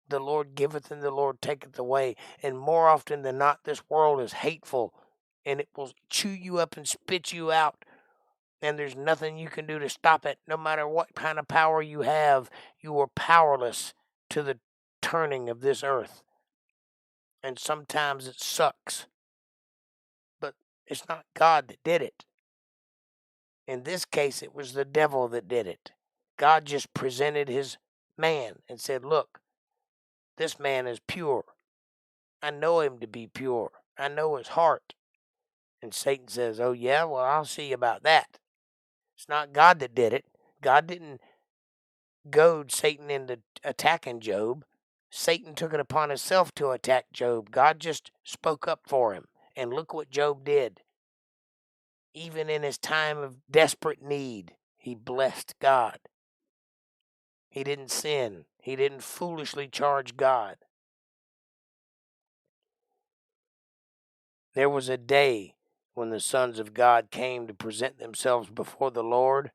The Lord giveth and the Lord taketh away. And more often than not, this world is hateful. And it will chew you up and spit you out. And there's nothing you can do to stop it. No matter what kind of power you have, you are powerless to the turning of this earth. And sometimes it sucks. But it's not God that did it. In this case, it was the devil that did it. God just presented his man and said, look, this man is pure. I know him to be pure. I know his heart. And Satan says, oh, yeah, well, I'll see about that. It's not God that did it. God didn't goad Satan into attacking Job. Satan took it upon himself to attack Job. God just spoke up for him. And look what Job did. Even in his time of desperate need, he blessed God. He didn't sin. He didn't foolishly charge God. There was a day when the sons of God came to present themselves before the Lord,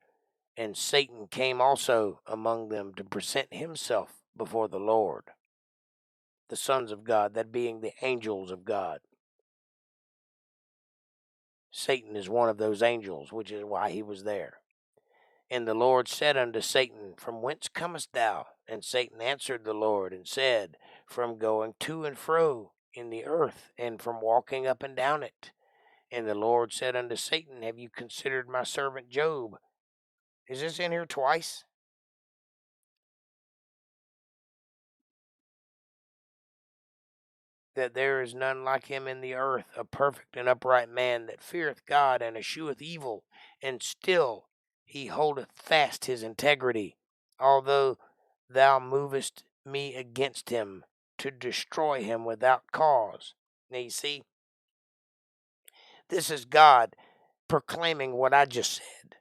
and Satan came also among them to present himself before the Lord. The sons of God, that being the angels of God. Satan is one of those angels, which is why he was there. And the Lord said unto Satan, From whence comest thou? And Satan answered the Lord and said, From going to and fro in the earth, and from walking up and down it. And the Lord said unto Satan, Have you considered my servant Job? Is this in here twice? That there is none like him in the earth, a perfect and upright man, that feareth God and escheweth evil, and still he holdeth fast his integrity, although thou movest me against him to destroy him without cause. Now you see, this is God proclaiming what I just said,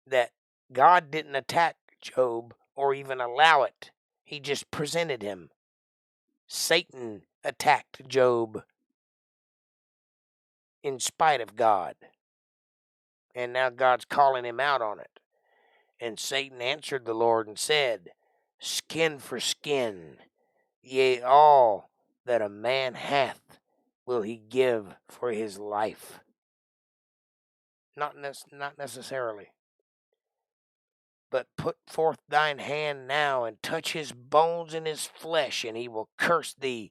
that God didn't attack Job or even allow it. He just presented him. Satan attacked Job in spite of God. And now God's calling him out on it. And Satan answered the Lord and said, Skin for skin, yea, all that a man hath will he give for his life. Not necessarily. But put forth thine hand now and touch his bones and his flesh, and he will curse thee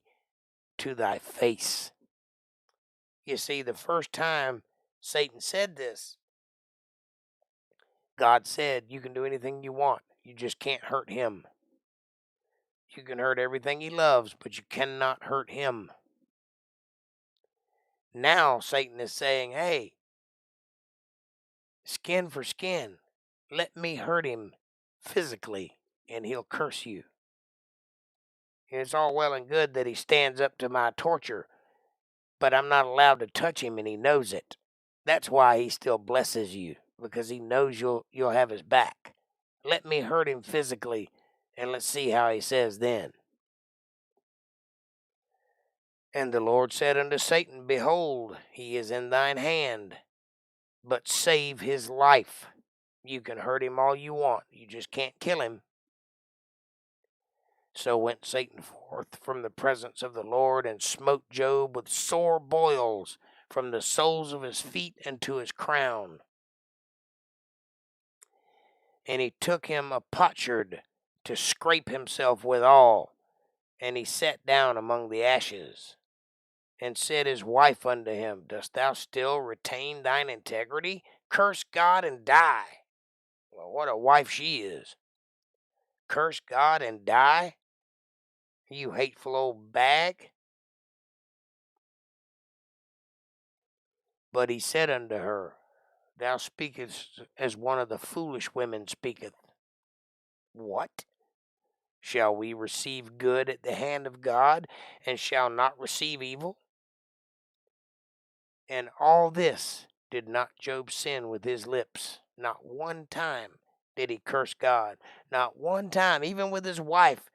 to thy face. You see, the first time Satan said this, God said, you can do anything you want. You just can't hurt him. You can hurt everything he loves, but you cannot hurt him. Now Satan is saying, hey, skin for skin, let me hurt him physically, and he'll curse you. And it's all well and good that he stands up to my torture, but I'm not allowed to touch him, and he knows it. That's why he still blesses you, because he knows you'll have his back. Let me hurt him physically, and let's see how he says then. And the Lord said unto Satan, Behold, he is in thine hand, but save his life. You can hurt him all you want, you just can't kill him. So went Satan forth from the presence of the Lord, and smote Job with sore boils from the soles of his feet unto his crown. And he took him a potsherd to scrape himself withal, and he sat down among the ashes. And said his wife unto him, Dost thou still retain thine integrity? Curse God and die. Well, what a wife she is. Curse God and die? You hateful old bag. But he said unto her, Thou speakest as one of the foolish women speaketh. What? Shall we receive good at the hand of God, and shall not receive evil? And all this did not Job sin with his lips. Not one time did he curse God. Not one time, even with his wife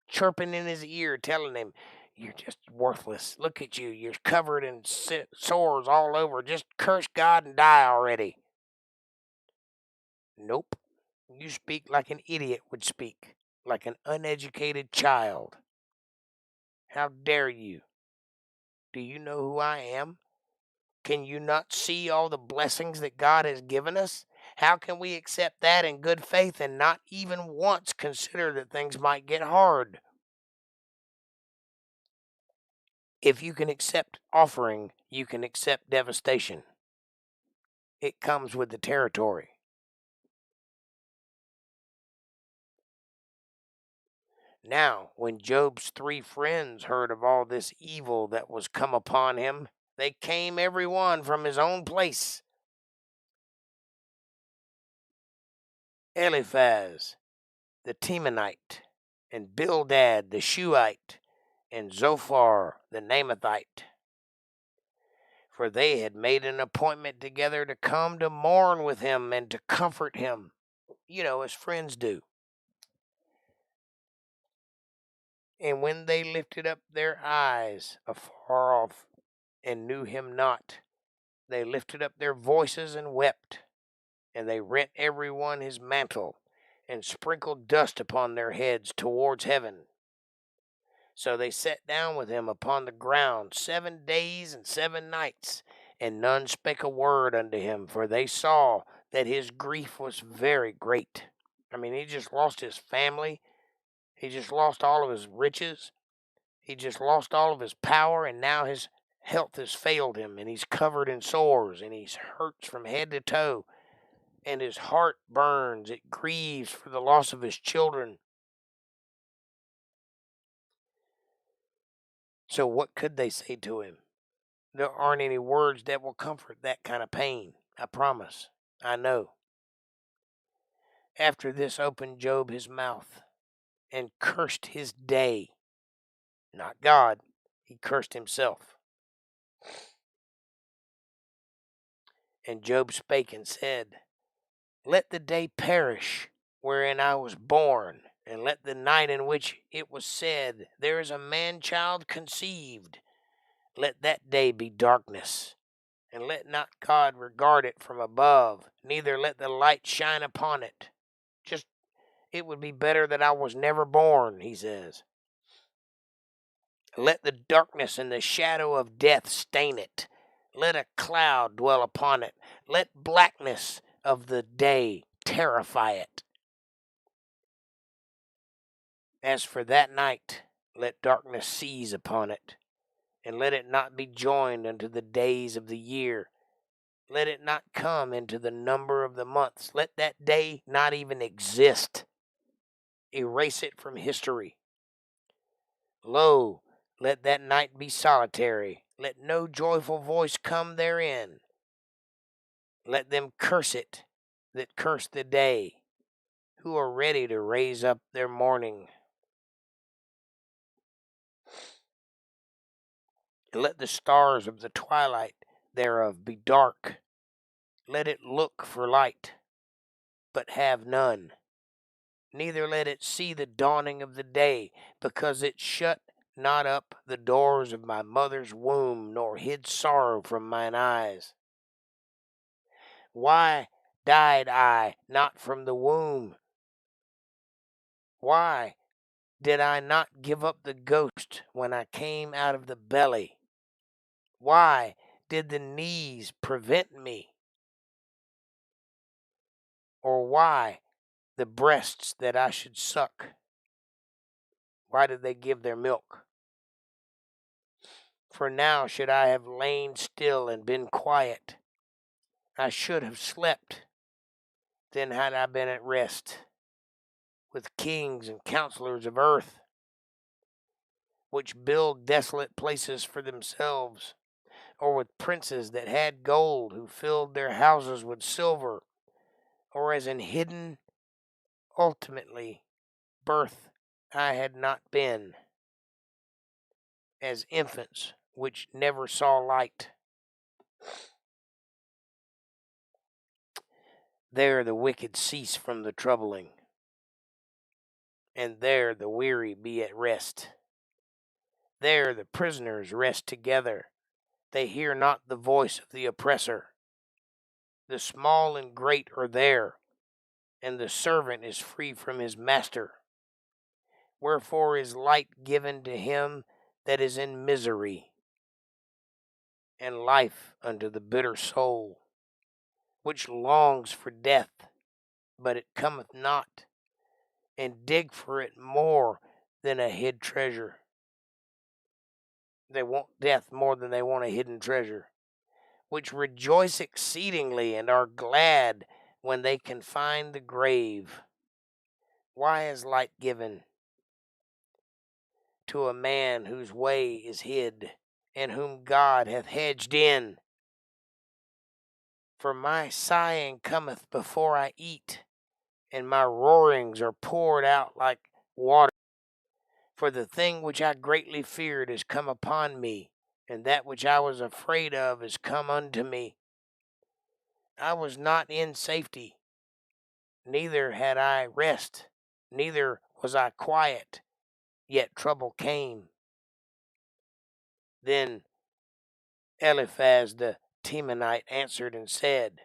chirping in his ear, telling him, You're just worthless. Look at you. You're covered in sores all over. Just curse God and die already. Nope. You speak like an idiot would speak, like an uneducated child. How dare you? Do you know who I am? Can you not see all the blessings that God has given us? How can we accept that in good faith and not even once consider that things might get hard? If you can accept offering, you can accept devastation. It comes with the territory. Now, when Job's 3 friends heard of all this evil that was come upon him, they came every one from his own place. Eliphaz the Temanite, and Bildad the Shuhite, and Zophar the Naamathite. For they had made an appointment together to come to mourn with him and to comfort him, as friends do. And when they lifted up their eyes afar off and knew him not, they lifted up their voices and wept, and they rent every one his mantle, and sprinkled dust upon their heads towards heaven. So they sat down with him upon the ground 7 days and 7 nights, and none spake a word unto him, for they saw that his grief was very great. I mean, he just lost his family. He just lost all of his riches. He just lost all of his power, and now his health has failed him, and he's covered in sores, and he hurts from head to toe, and his heart burns. It grieves for the loss of his children. So what could they say to him? There aren't any words that will comfort that kind of pain. I promise. I know. After this opened Job his mouth and cursed his day. Not God. He cursed himself. And Job spake and said, Let the day perish wherein I was born, and let the night in which it was said, There is a man-child conceived. Let that day be darkness, and let not God regard it from above, neither let the light shine upon it. It would be better that I was never born, he says. Let the darkness and the shadow of death stain it. Let a cloud dwell upon it. Let blackness of the day terrify it. As for that night, let darkness seize upon it, and let it not be joined unto the days of the year. Let it not come into the number of the months. Let that day not even exist. Erase it from history. Lo, let that night be solitary. Let no joyful voice come therein. Let them curse it that curse the day, who are ready to raise up their mourning. And let the stars of the twilight thereof be dark. Let it look for light, but have none. Neither let it see the dawning of the day, because it shut not up the doors of my mother's womb, nor hid sorrow from mine eyes. Why died I not from the womb? Why did I not give up the ghost when I came out of the belly? Why did the knees prevent me? Or why the breasts that I should suck? Why did they give their milk? For now should I have lain still and been quiet. I should have slept. Then had I been at rest with kings and counselors of earth, which build desolate places for themselves, or with princes that had gold, who filled their houses with silver, or as in hidden ultimately birth I had not been, as infants which never saw light. There the wicked cease from the troubling, and there the weary be at rest. There the prisoners rest together. They hear not the voice of the oppressor. The small and great are there, and the servant is free from his master. Wherefore is light given to him that is in misery, and life unto the bitter soul, which longs for death, but it cometh not, and dig for it more than a hid treasure. They want death more than they want a hidden treasure, which rejoice exceedingly and are glad when they can find the grave. Why is light given to a man whose way is hid, and whom God hath hedged in? For my sighing cometh before I eat, and my roarings are poured out like water. For the thing which I greatly feared is come upon me, and that which I was afraid of is come unto me. I was not in safety, neither had I rest, neither was I quiet, yet trouble came. Then Eliphaz the Temanite answered and said,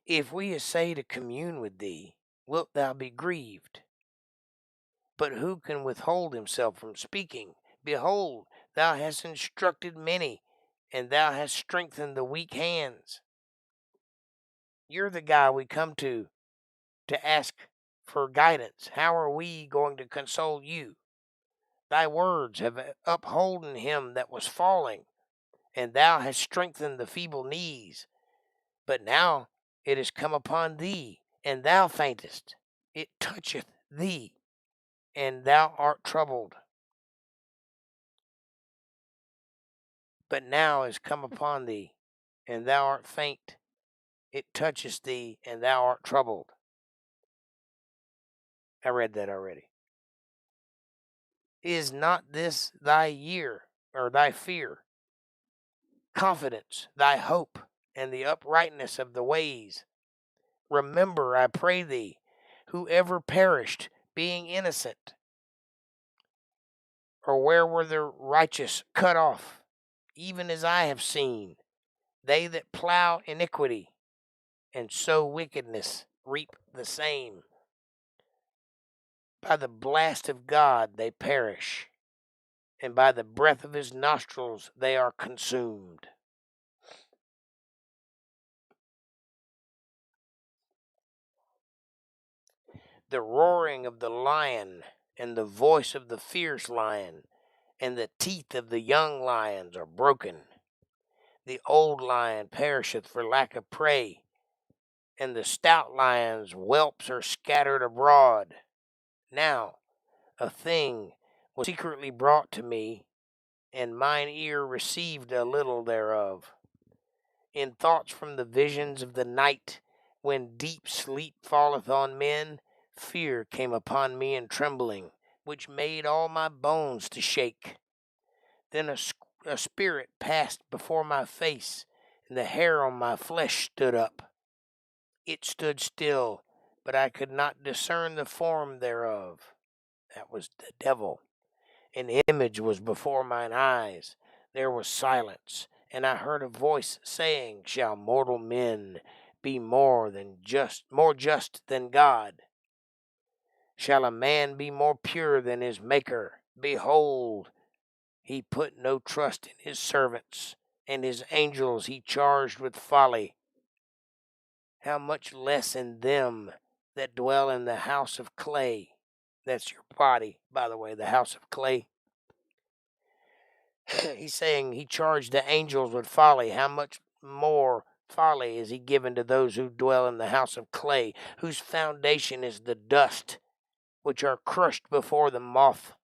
If we essay to commune with thee, wilt thou be grieved? But who can withhold himself from speaking? Behold, thou hast instructed many, and thou hast strengthened the weak hands. You're the guy we come to ask for guidance. How are we going to console you? Thy words have upholden him that was falling, and thou hast strengthened the feeble knees. But now it is come upon thee, and thou faintest. It toucheth thee, and thou art troubled. But now is come upon thee, and thou art faint. It toucheth thee, and thou art troubled. I read that already. Is not this thy year, or thy fear, confidence, thy hope, and the uprightness of the ways? Remember, I pray thee, whoever perished, being innocent, or where were the righteous cut off, even as I have seen, they that plow iniquity and sow wickedness reap the same. By the blast of God they perish, and by the breath of his nostrils they are consumed. The roaring of the lion, and the voice of the fierce lion, and the teeth of the young lions are broken. The old lion perisheth for lack of prey, and the stout lion's whelps are scattered abroad. Now a thing was secretly brought to me, and mine ear received a little thereof. In thoughts from the visions of the night, when deep sleep falleth on men, fear came upon me and trembling, which made all my bones to shake. Then a spirit passed before my face, and the hair on my flesh stood up. It stood still, but I could not discern the form thereof. That was the devil. An image was before mine eyes. There was silence, and I heard a voice saying, Shall mortal men be more just than God? Shall a man be more pure than his Maker? Behold, he put no trust in his servants, and his angels he charged with folly. How much less in them that dwell in the house of clay? That's your body, by the way, the house of clay. He's saying he charged the angels with folly. How much more folly is he given to those who dwell in the house of clay, whose foundation is the dust, which are crushed before the moth?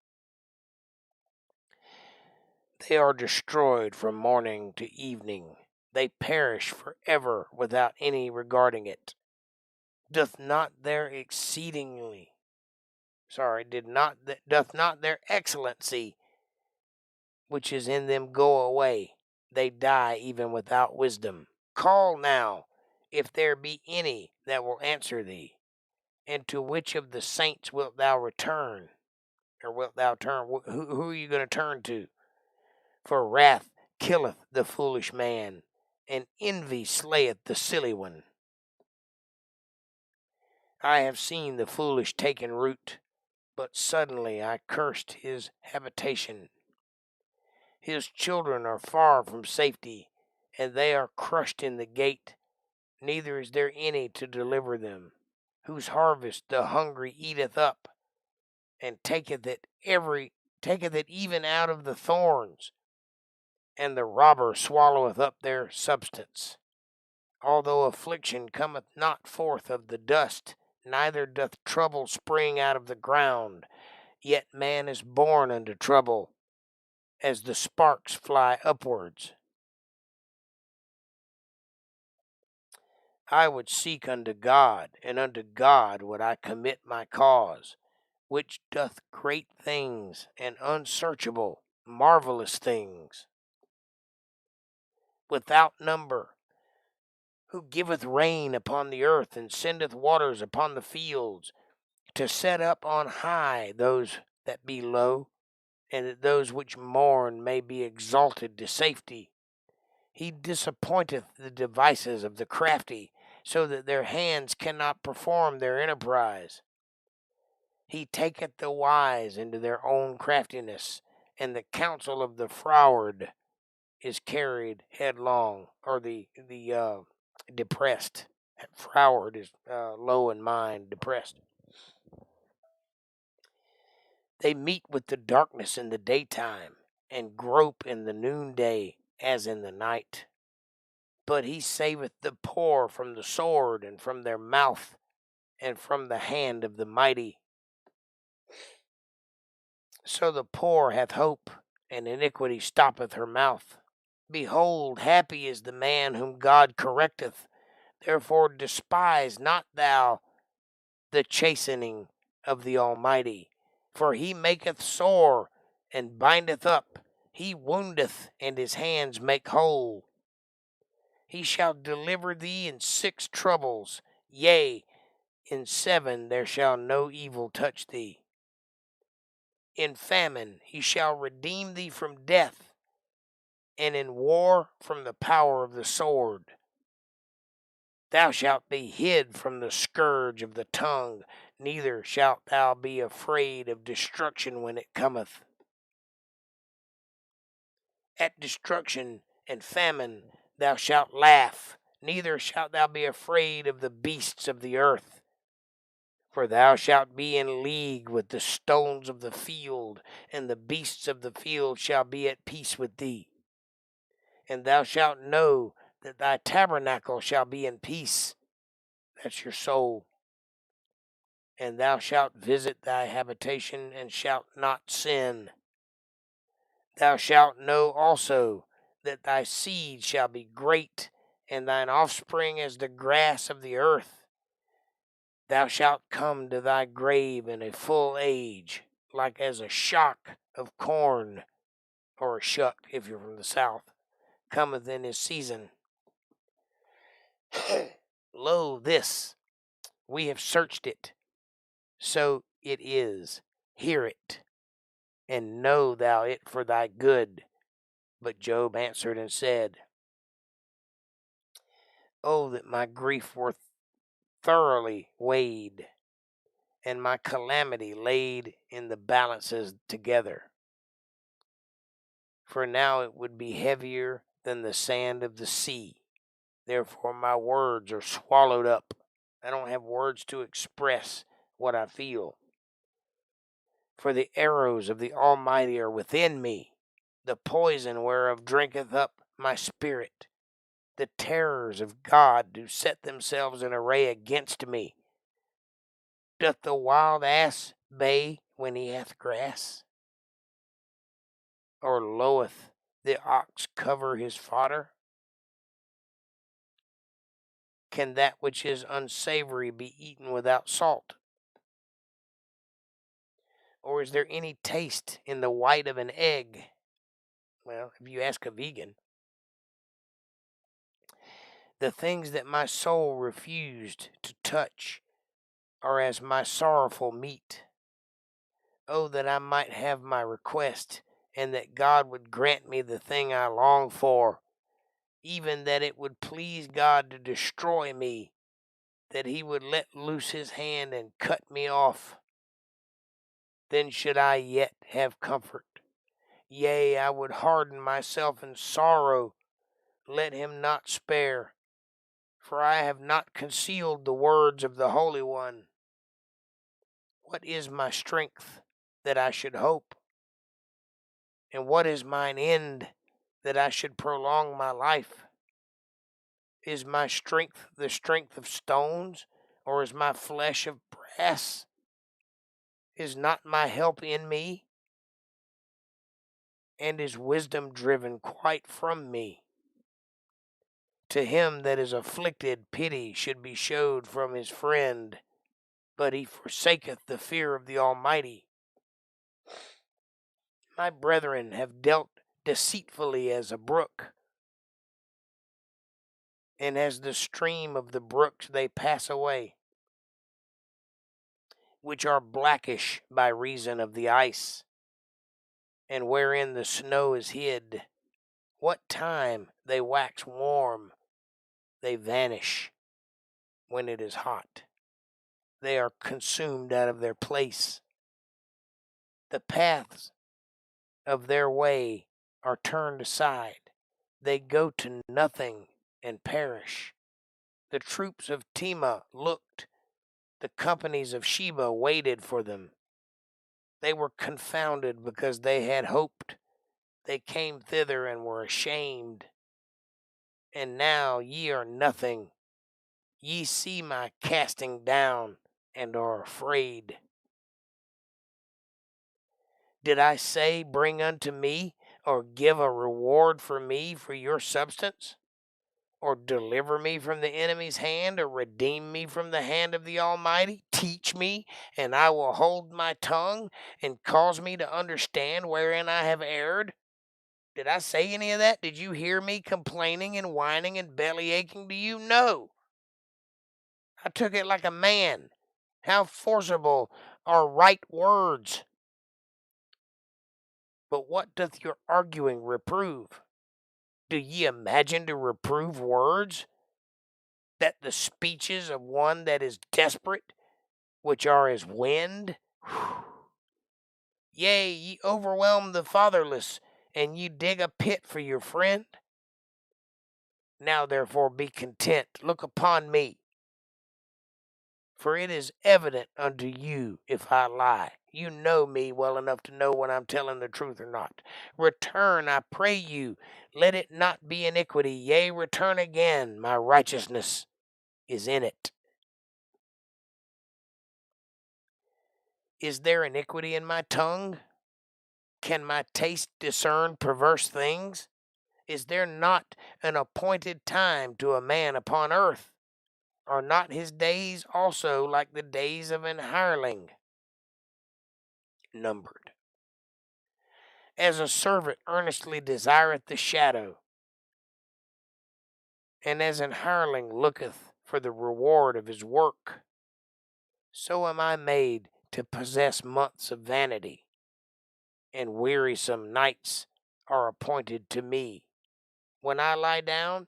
They are destroyed from morning to evening. They perish forever without any regarding it. Doth not their excellency which is in them go away? They die even without wisdom. Call now, if there be any that will answer thee. And to which of the saints wilt thou return? Or wilt thou turn? Who are you going to turn to? For wrath killeth the foolish man, and envy slayeth the silly one. I have seen the foolish taken root, but suddenly I cursed his habitation. His children are far from safety, and they are crushed in the gate. Neither is there any to deliver them, whose harvest the hungry eateth up, and taketh it even out of the thorns, and the robber swalloweth up their substance. Although affliction cometh not forth of the dust, neither doth trouble spring out of the ground, yet man is born unto trouble, as the sparks fly upwards. I would seek unto God, and unto God would I commit my cause, which doth great things and unsearchable, marvelous things, without number, who giveth rain upon the earth and sendeth waters upon the fields, to set up on high those that be low, and that those which mourn may be exalted to safety. He disappointeth the devices of the crafty, so that their hands cannot perform their enterprise. He taketh the wise into their own craftiness, and the counsel of the froward is carried headlong, or the depressed. Froward is low in mind, depressed. They meet with the darkness in the daytime, and grope in the noonday as in the night. But he saveth the poor from the sword, and from their mouth, and from the hand of the mighty. So the poor hath hope, and iniquity stoppeth her mouth. Behold, happy is the man whom God correcteth. Therefore despise not thou the chastening of the Almighty. For he maketh sore, and bindeth up. He woundeth, and his hands make whole. He shall deliver thee in 6 troubles. Yea, in 7 there shall no evil touch thee. In famine he shall redeem thee from death, and in war from the power of the sword. Thou shalt be hid from the scourge of the tongue, neither shalt thou be afraid of destruction when it cometh. At destruction and famine thou shalt laugh, neither shalt thou be afraid of the beasts of the earth. For thou shalt be in league with the stones of the field, and the beasts of the field shall be at peace with thee. And thou shalt know that thy tabernacle shall be in peace. That's your soul. And thou shalt visit thy habitation, and shalt not sin. Thou shalt know also that thy seed shall be great, and thine offspring as the grass of the earth. Thou shalt come to thy grave in a full age, like as a shock of corn, or a shuck if you're from the south, cometh in his season. Lo, this, we have searched it, so it is. Hear it, and know thou it for thy good. But Job answered and said, Oh, that my grief were thoroughly weighed, and my calamity laid in the balances together. For now it would be heavier than the sand of the sea. Therefore my words are swallowed up. I don't have words to express what I feel. For the arrows of the Almighty are within me, the poison whereof drinketh up my spirit. The terrors of God do set themselves in array against me. Doth the wild ass bay when he hath grass? Or loweth the ox cover his fodder? Can that which is unsavory be eaten without salt? Or is there any taste in the white of an egg? Well, if you ask a vegan. The things that my soul refused to touch are as my sorrowful meat. Oh, that I might have my request, and that God would grant me the thing I long for, even that it would please God to destroy me, that he would let loose his hand and cut me off. Then should I yet have comfort. Yea, I would harden myself in sorrow. Let him not spare, for I have not concealed the words of the Holy One. What is my strength, that I should hope? And what is mine end, that I should prolong my life? Is my strength the strength of stones, or is my flesh of brass? Is not my help in me? And is wisdom driven quite from me? To him that is afflicted, pity should be showed from his friend, but he forsaketh the fear of the Almighty. My brethren have dealt deceitfully as a brook, and as the stream of the brooks they pass away, which are blackish by reason of the ice, and wherein the snow is hid. What time they wax warm, they vanish. When it is hot, they are consumed out of their place. The paths of their way are turned aside. They go to nothing and perish. The troops of Tema looked. The companies of Sheba waited for them. They were confounded because they had hoped. They came thither and were ashamed. And now ye are nothing. Ye see my casting down and are afraid. Did I say, bring unto me, or give a reward for me for your substance? Or deliver me from the enemy's hand, or redeem me from the hand of the Almighty? Teach me, and I will hold my tongue, and cause me to understand wherein I have erred. Did I say any of that? Did you hear me complaining and whining and belly aching to you? No. I took it like a man. How forcible are right words! But what doth your arguing reprove? Do ye imagine to reprove words? That the speeches of one that is desperate, which are as wind? Yea, ye overwhelm the fatherless, and ye dig a pit for your friend. Now therefore be content, look upon me. For it is evident unto you if I lie. You know me well enough to know when I'm telling the truth or not. Return, I pray you. Let it not be iniquity. Yea, return again. My righteousness is in it. Is there iniquity in my tongue? Can my taste discern perverse things? Is there not an appointed time to a man upon earth? Are not his days also like the days of an hireling? Numbered. As a servant earnestly desireth the shadow, and as an hireling looketh for the reward of his work, so am I made to possess months of vanity, and wearisome nights are appointed to me. When I lie down,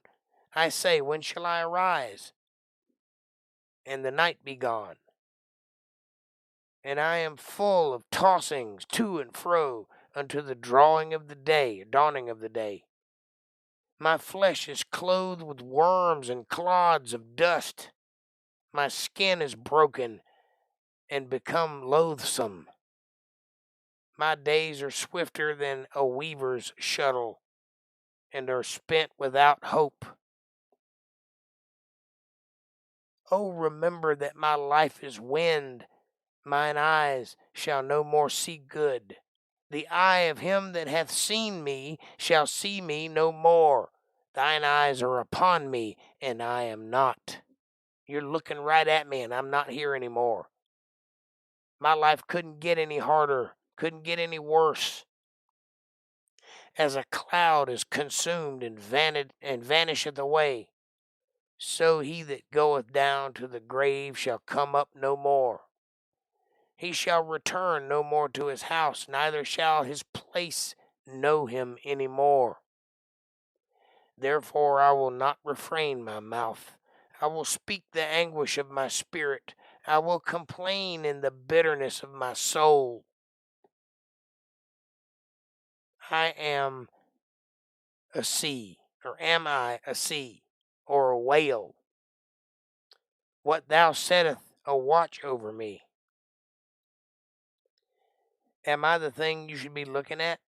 I say, when shall I arise? And the night be gone. And I am full of tossings to and fro unto the dawning of the day. My flesh is clothed with worms and clods of dust. My skin is broken and become loathsome. My days are swifter than a weaver's shuttle, and are spent without hope. Oh, remember that my life is wind. Mine eyes shall no more see good. The eye of him that hath seen me shall see me no more. Thine eyes are upon me, and I am not. You're looking right at me, and I'm not here anymore. My life couldn't get any harder, couldn't get any worse. As a cloud is consumed and vanisheth away, so he that goeth down to the grave shall come up no more. He shall return no more to his house, neither shall his place know him any more. Therefore I will not refrain my mouth. I will speak the anguish of my spirit. I will complain in the bitterness of my soul. I am a sea, or am I a sea, or a whale? What thou settest a watch over me. Am I the thing you should be looking at?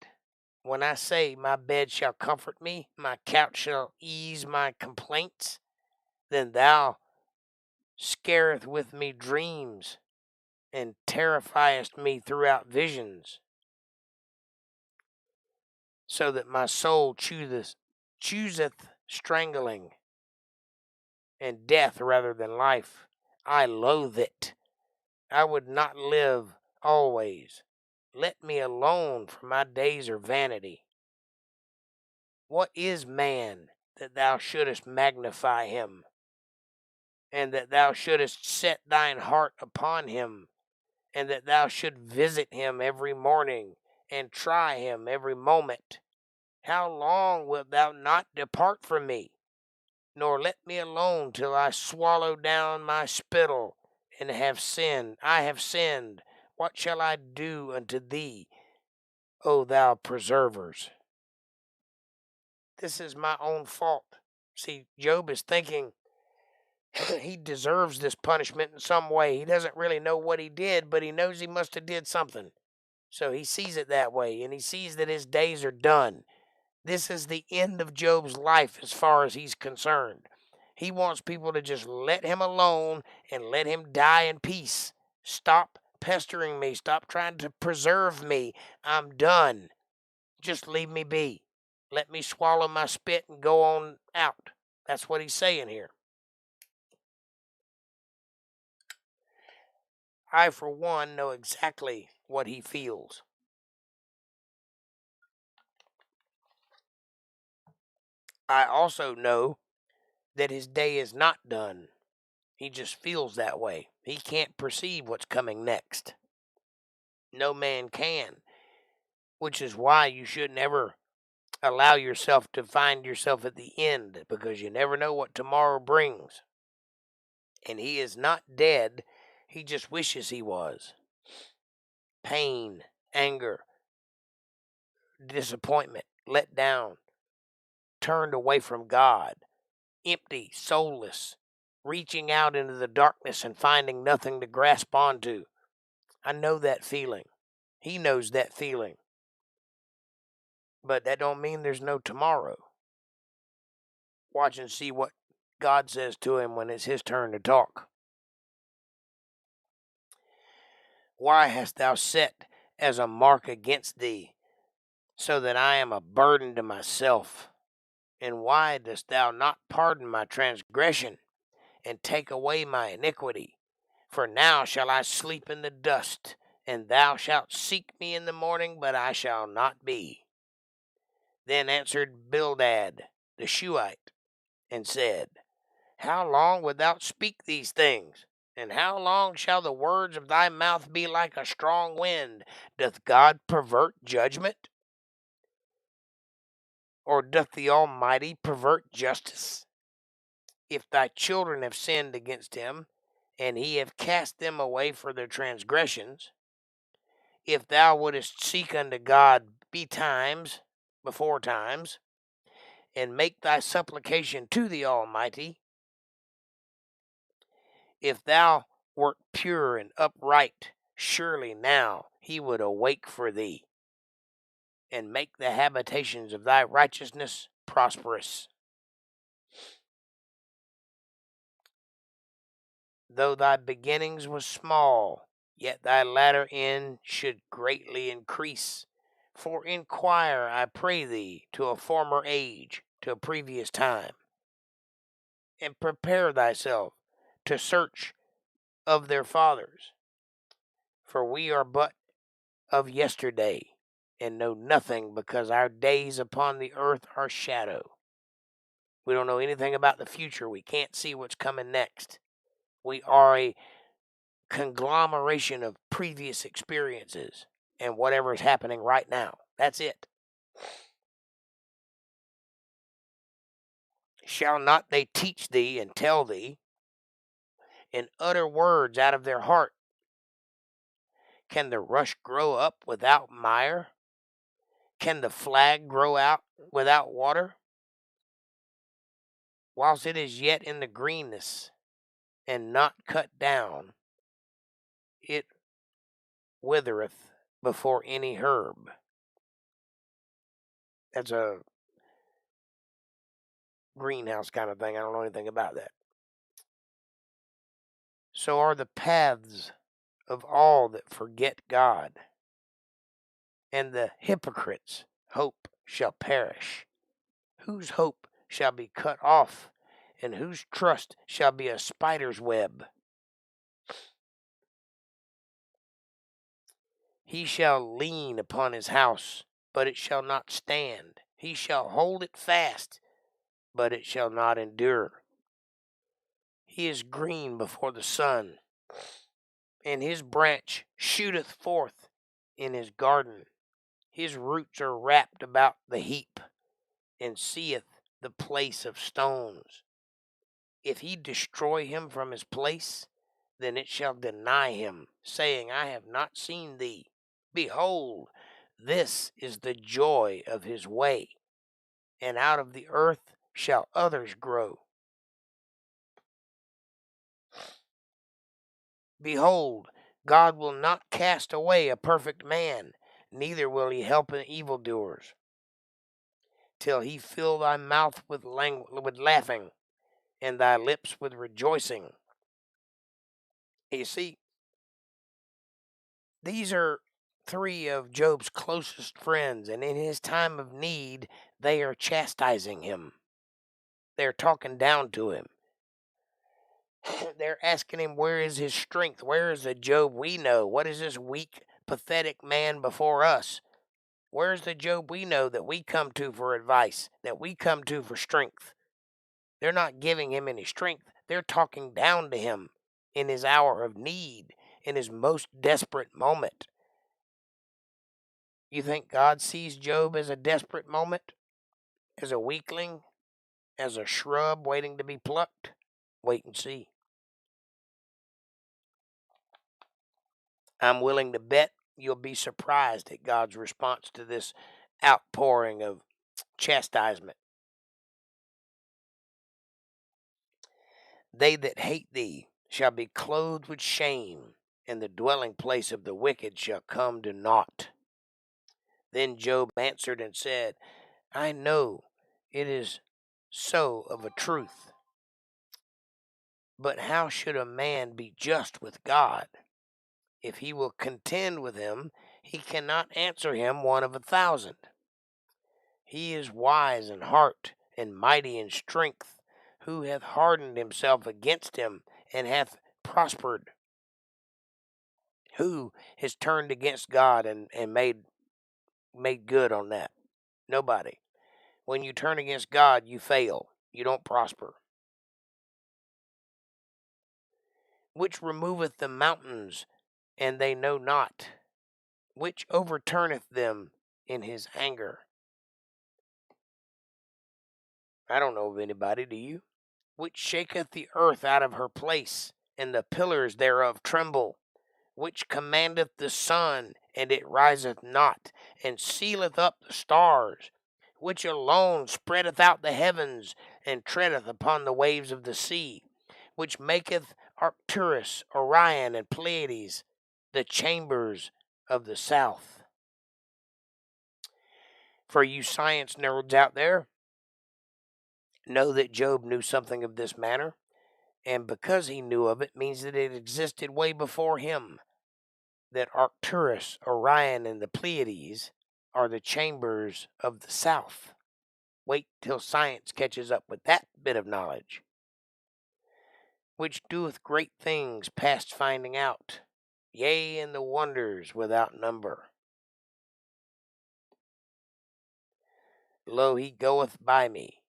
When I say, my bed shall comfort me, my couch shall ease my complaints, then thou scareth with me dreams, and terrifiest me throughout visions, so that my soul chooseth strangling, and death rather than life. I loathe it. I would not live always. Let me alone, for my days are vanity. What is man that thou shouldest magnify him, and that thou shouldest set thine heart upon him, and that thou should visit him every morning, and try him every moment? How long wilt thou not depart from me, nor let me alone till I swallow down my spittle, and have sinned? I have sinned. What shall I do unto thee, O thou preservers? This is my own fault. See, Job is thinking, He deserves this punishment in some way. He doesn't really know what he did, but he knows he must have did something. So he sees it that way, and he sees that his days are done. This is the end of Job's life as far as he's concerned. He wants people to just let him alone and let him die in peace. Stop pestering me. Stop trying to preserve me. I'm done. Just leave me be. Let me swallow my spit and go on out. That's what he's saying here. I, for one, know exactly what he feels. I also know that his day is not done. He just feels that way. He can't perceive what's coming next. No man can, which is why you shouldn't ever allow yourself to find yourself at the end, because you never know what tomorrow brings. And he is not dead. He just wishes he was. Pain, anger, disappointment, let down, turned away from God, empty, soulless, reaching out into the darkness and finding nothing to grasp onto. I know that feeling. He knows that feeling. But that don't mean there's no tomorrow. Watch and see what God says to him when it's his turn to talk. Why hast thou set as a mark against thee, so that I am a burden to myself? And why dost thou not pardon my transgression, and take away my iniquity? For now shall I sleep in the dust, and thou shalt seek me in the morning, but I shall not be. Then answered Bildad the Shuhite, and said, How long wilt thou speak these things? And how long shall the words of thy mouth be like a strong wind? Doth God pervert judgment? Or doth the Almighty pervert justice? If thy children have sinned against him, and he have cast them away for their transgressions, if thou wouldest seek unto God before times, and make thy supplication to the Almighty, if thou wert pure and upright, surely now he would awake for thee, and make the habitations of thy righteousness prosperous. Though thy beginnings was small, yet thy latter end should greatly increase. For inquire, I pray thee, to a former age, to a previous time, and prepare thyself to search of their fathers. For we are but of yesterday, and know nothing, because our days upon the earth are shadow. We don't know anything about the future. We can't see what's coming next. We are a conglomeration of previous experiences and whatever is happening right now. That's it. Shall not they teach thee and tell thee, and utter words out of their heart? Can the rush grow up without mire? Can the flag grow out without water? Whilst it is yet in the greenness and not cut down, it withereth before any herb. That's a greenhouse kind of thing. I don't know anything about that. So are the paths of all that forget God, and the hypocrites' hope shall perish. Whose hope shall be cut off, and whose trust shall be a spider's web? He shall lean upon his house, but it shall not stand. He shall hold it fast, but it shall not endure. He is green before the sun, and his branch shooteth forth in his garden. His roots are wrapped about the heap, and seeth the place of stones. If he destroy him from his place, then it shall deny him, saying, I have not seen thee. Behold, this is the joy of his way, and out of the earth shall others grow. Behold, God will not cast away a perfect man, neither will he help evildoers, till he fill thy mouth with laughing, and thy lips with rejoicing. You see, these are three of Job's closest friends, and in his time of need, they are chastising him. They're talking down to him. They're asking him, where is his strength? Where is the Job we know? What is this weak, pathetic man before us? Where's the Job we know that we come to for advice, that we come to for strength? They're not giving him any strength. They're talking down to him in his hour of need, in his most desperate moment. You think God sees Job as a desperate moment? As a weakling? As a shrub waiting to be plucked? Wait and see. I'm willing to bet you'll be surprised at God's response to this outpouring of chastisement. They that hate thee shall be clothed with shame, and the dwelling place of the wicked shall come to naught. Then Job answered and said, I know it is so of a truth. But how should a man be just with God? If he will contend with him, he cannot answer him 1 of 1,000. He is wise in heart and mighty in strength, who hath hardened himself against him and hath prospered. Who has turned against God and made good on that? Nobody. When you turn against God, you fail. You don't prosper. Which removeth the mountains, and they know not, which overturneth them in his anger. I don't know of anybody, do you? Which shaketh the earth out of her place, and the pillars thereof tremble. Which commandeth the sun, and it riseth not, and sealeth up the stars. Which alone spreadeth out the heavens, and treadeth upon the waves of the sea. Which maketh Arcturus, Orion, and Pleiades, the chambers of the south. For you science nerds out there, know that Job knew something of this manner, and because he knew of it means that it existed way before him, that Arcturus, Orion, and the Pleiades are the chambers of the south. Wait till science catches up with that bit of knowledge. Which doeth great things past finding out, yea, and the wonders without number. Lo, he goeth by me,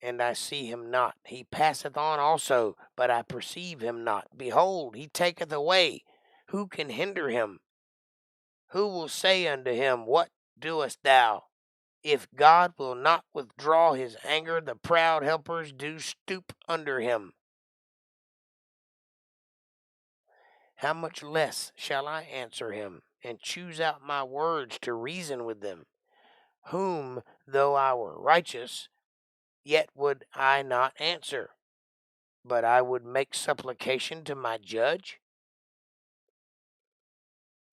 and I see him not. He passeth on also, but I perceive him not. Behold, he taketh away. Who can hinder him? Who will say unto him, what doest thou? If God will not withdraw his anger, the proud helpers do stoop under him. How much less shall I answer him, and choose out my words to reason with them? Whom, though I were righteous, yet would I not answer, but I would make supplication to my judge?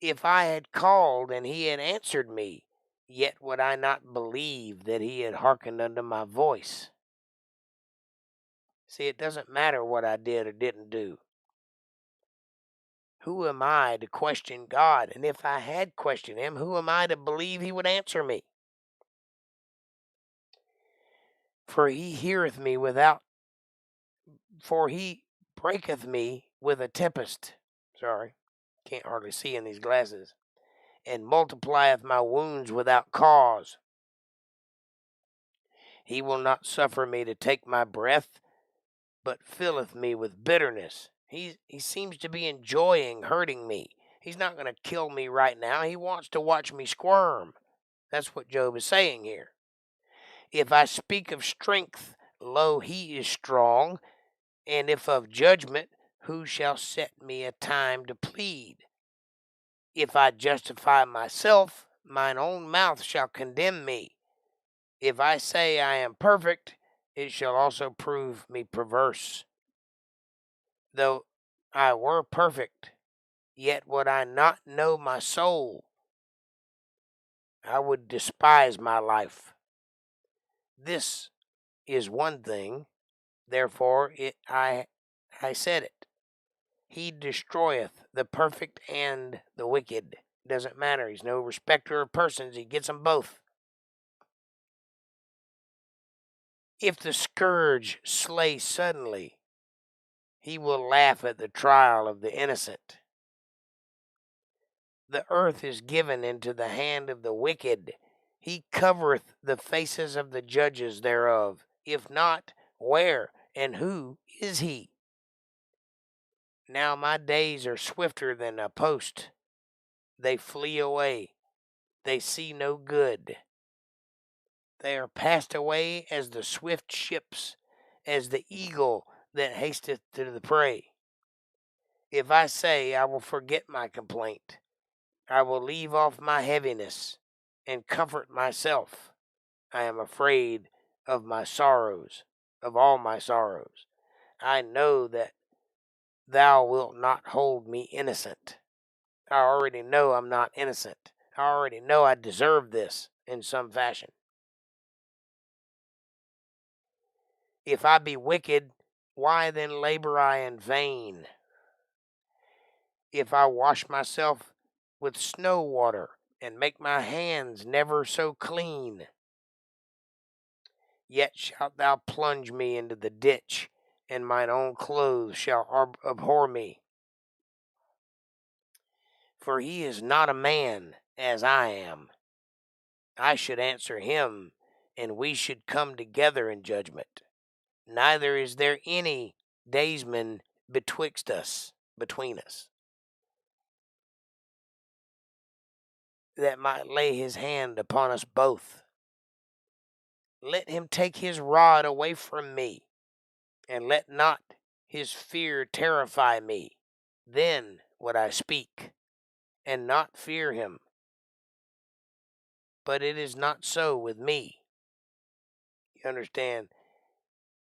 If I had called and he had answered me, yet would I not believe that he had hearkened unto my voice. See, it doesn't matter what I did or didn't do. Who am I to question God? And if I had questioned him, who am I to believe he would answer me? For he heareth me for he breaketh me with a tempest. Sorry, can't hardly see in these glasses. And multiplieth my wounds without cause. He will not suffer me to take my breath, but filleth me with bitterness. He seems to be enjoying hurting me. He's not going to kill me right now. He wants to watch me squirm. That's what Job is saying here. If I speak of strength, lo, he is strong. And if of judgment, who shall set me a time to plead? If I justify myself, mine own mouth shall condemn me. If I say I am perfect, it shall also prove me perverse. Though I were perfect, yet would I not know my soul. I would despise my life. This is one thing, therefore I said it. He destroyeth the perfect and the wicked. Doesn't matter. He's no respecter of persons. He gets them both. If the scourge slay suddenly, he will laugh at the trial of the innocent. The earth is given into the hand of the wicked. He covereth the faces of the judges thereof. If not, where and who is he? Now my days are swifter than a post. They flee away. They see no good. They are passed away as the swift ships, as the eagle that hasteth to the prey. If I say, I will forget my complaint, I will leave off my heaviness and comfort myself, I am afraid of my sorrows, of all my sorrows. I know that thou wilt not hold me innocent. I already know I'm not innocent. I already know I deserve this in some fashion. If I be wicked, why then labor I in vain? If I wash myself with snow water and make my hands never so clean, yet shalt thou plunge me into the ditch, and mine own clothes shall abhor me. For he is not a man as I am. I should answer him, and we should come together in judgment. Neither is there any daysman between us, that might lay his hand upon us both. Let him take his rod away from me, and let not his fear terrify me. Then would I speak, and not fear him. But it is not so with me. You understand?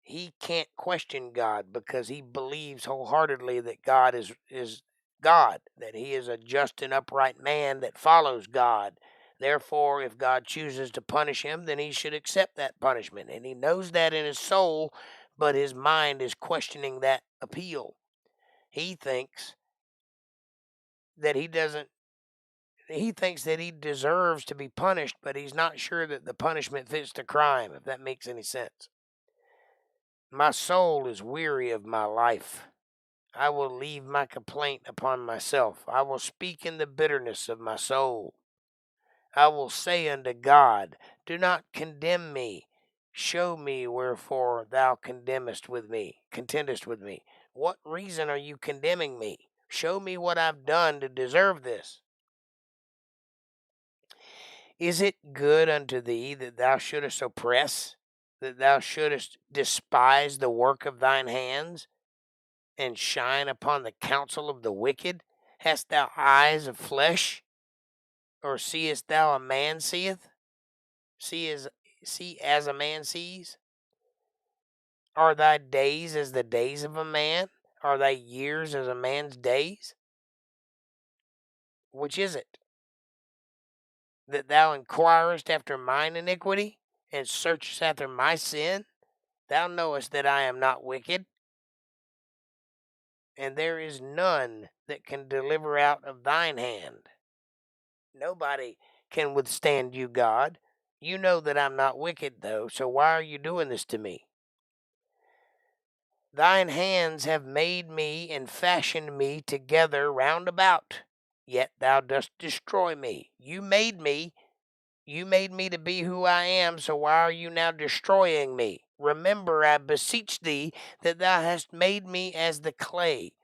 He can't question God because he believes wholeheartedly that God is God, that he is a just and upright man that follows God. Therefore, if God chooses to punish him, then he should accept that punishment. And he knows that in his soul, but his mind is questioning that appeal. He thinks that he deserves to be punished, but he's not sure that the punishment fits the crime, if that makes any sense. My soul is weary of my life. I will leave my complaint upon myself. I will speak in the bitterness of my soul. I will say unto God, do not condemn me. Show me wherefore thou contendest with me. What reason are you condemning me? Show me what I've done to deserve this. Is it good unto thee that thou shouldest oppress, that thou shouldest despise the work of thine hands, and shine upon the counsel of the wicked? Hast thou eyes of flesh, or seest thou a man seeth? See as a man sees? Are thy days as the days of a man? Are thy years as a man's days? Which is it? That thou inquirest after mine iniquity, and searchest after my sin? Thou knowest that I am not wicked, and there is none that can deliver out of thine hand. Nobody can withstand you, God. You know that I'm not wicked, though, so why are you doing this to me? Thine hands have made me and fashioned me together round about, yet thou dost destroy me. You made me to be who I am, so why are you now destroying me? Remember, I beseech thee, that thou hast made me as the clay.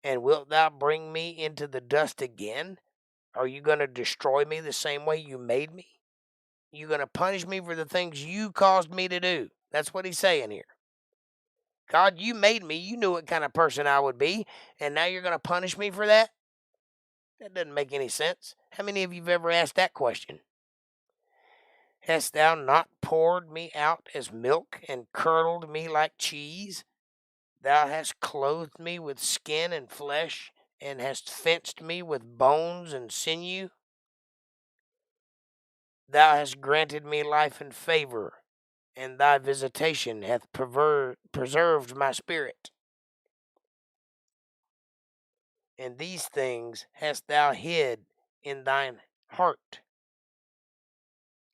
And wilt thou bring me into the dust again? Are you going to destroy me the same way you made me? You going to punish me for the things you caused me to do? That's what he's saying here. God, you made me. You knew what kind of person I would be. And now you're going to punish me for that? That doesn't make any sense. How many of you have ever asked that question? Hast thou not poured me out as milk and curdled me like cheese? Thou hast clothed me with skin and flesh, and hast fenced me with bones and sinew. Thou hast granted me life and favor, and thy visitation hath preserved my spirit. And these things hast thou hid in thine heart.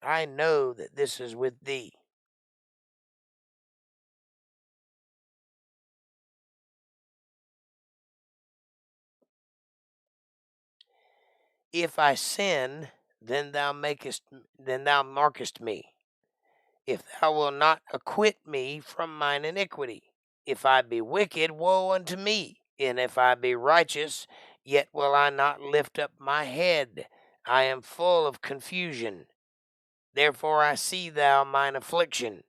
I know that this is with thee. If I sin, then thou markest me. If thou wilt not acquit me from mine iniquity. If I be wicked, woe unto me. And if I be righteous, yet will I not lift up my head. I am full of confusion. Therefore I see thou mine affliction,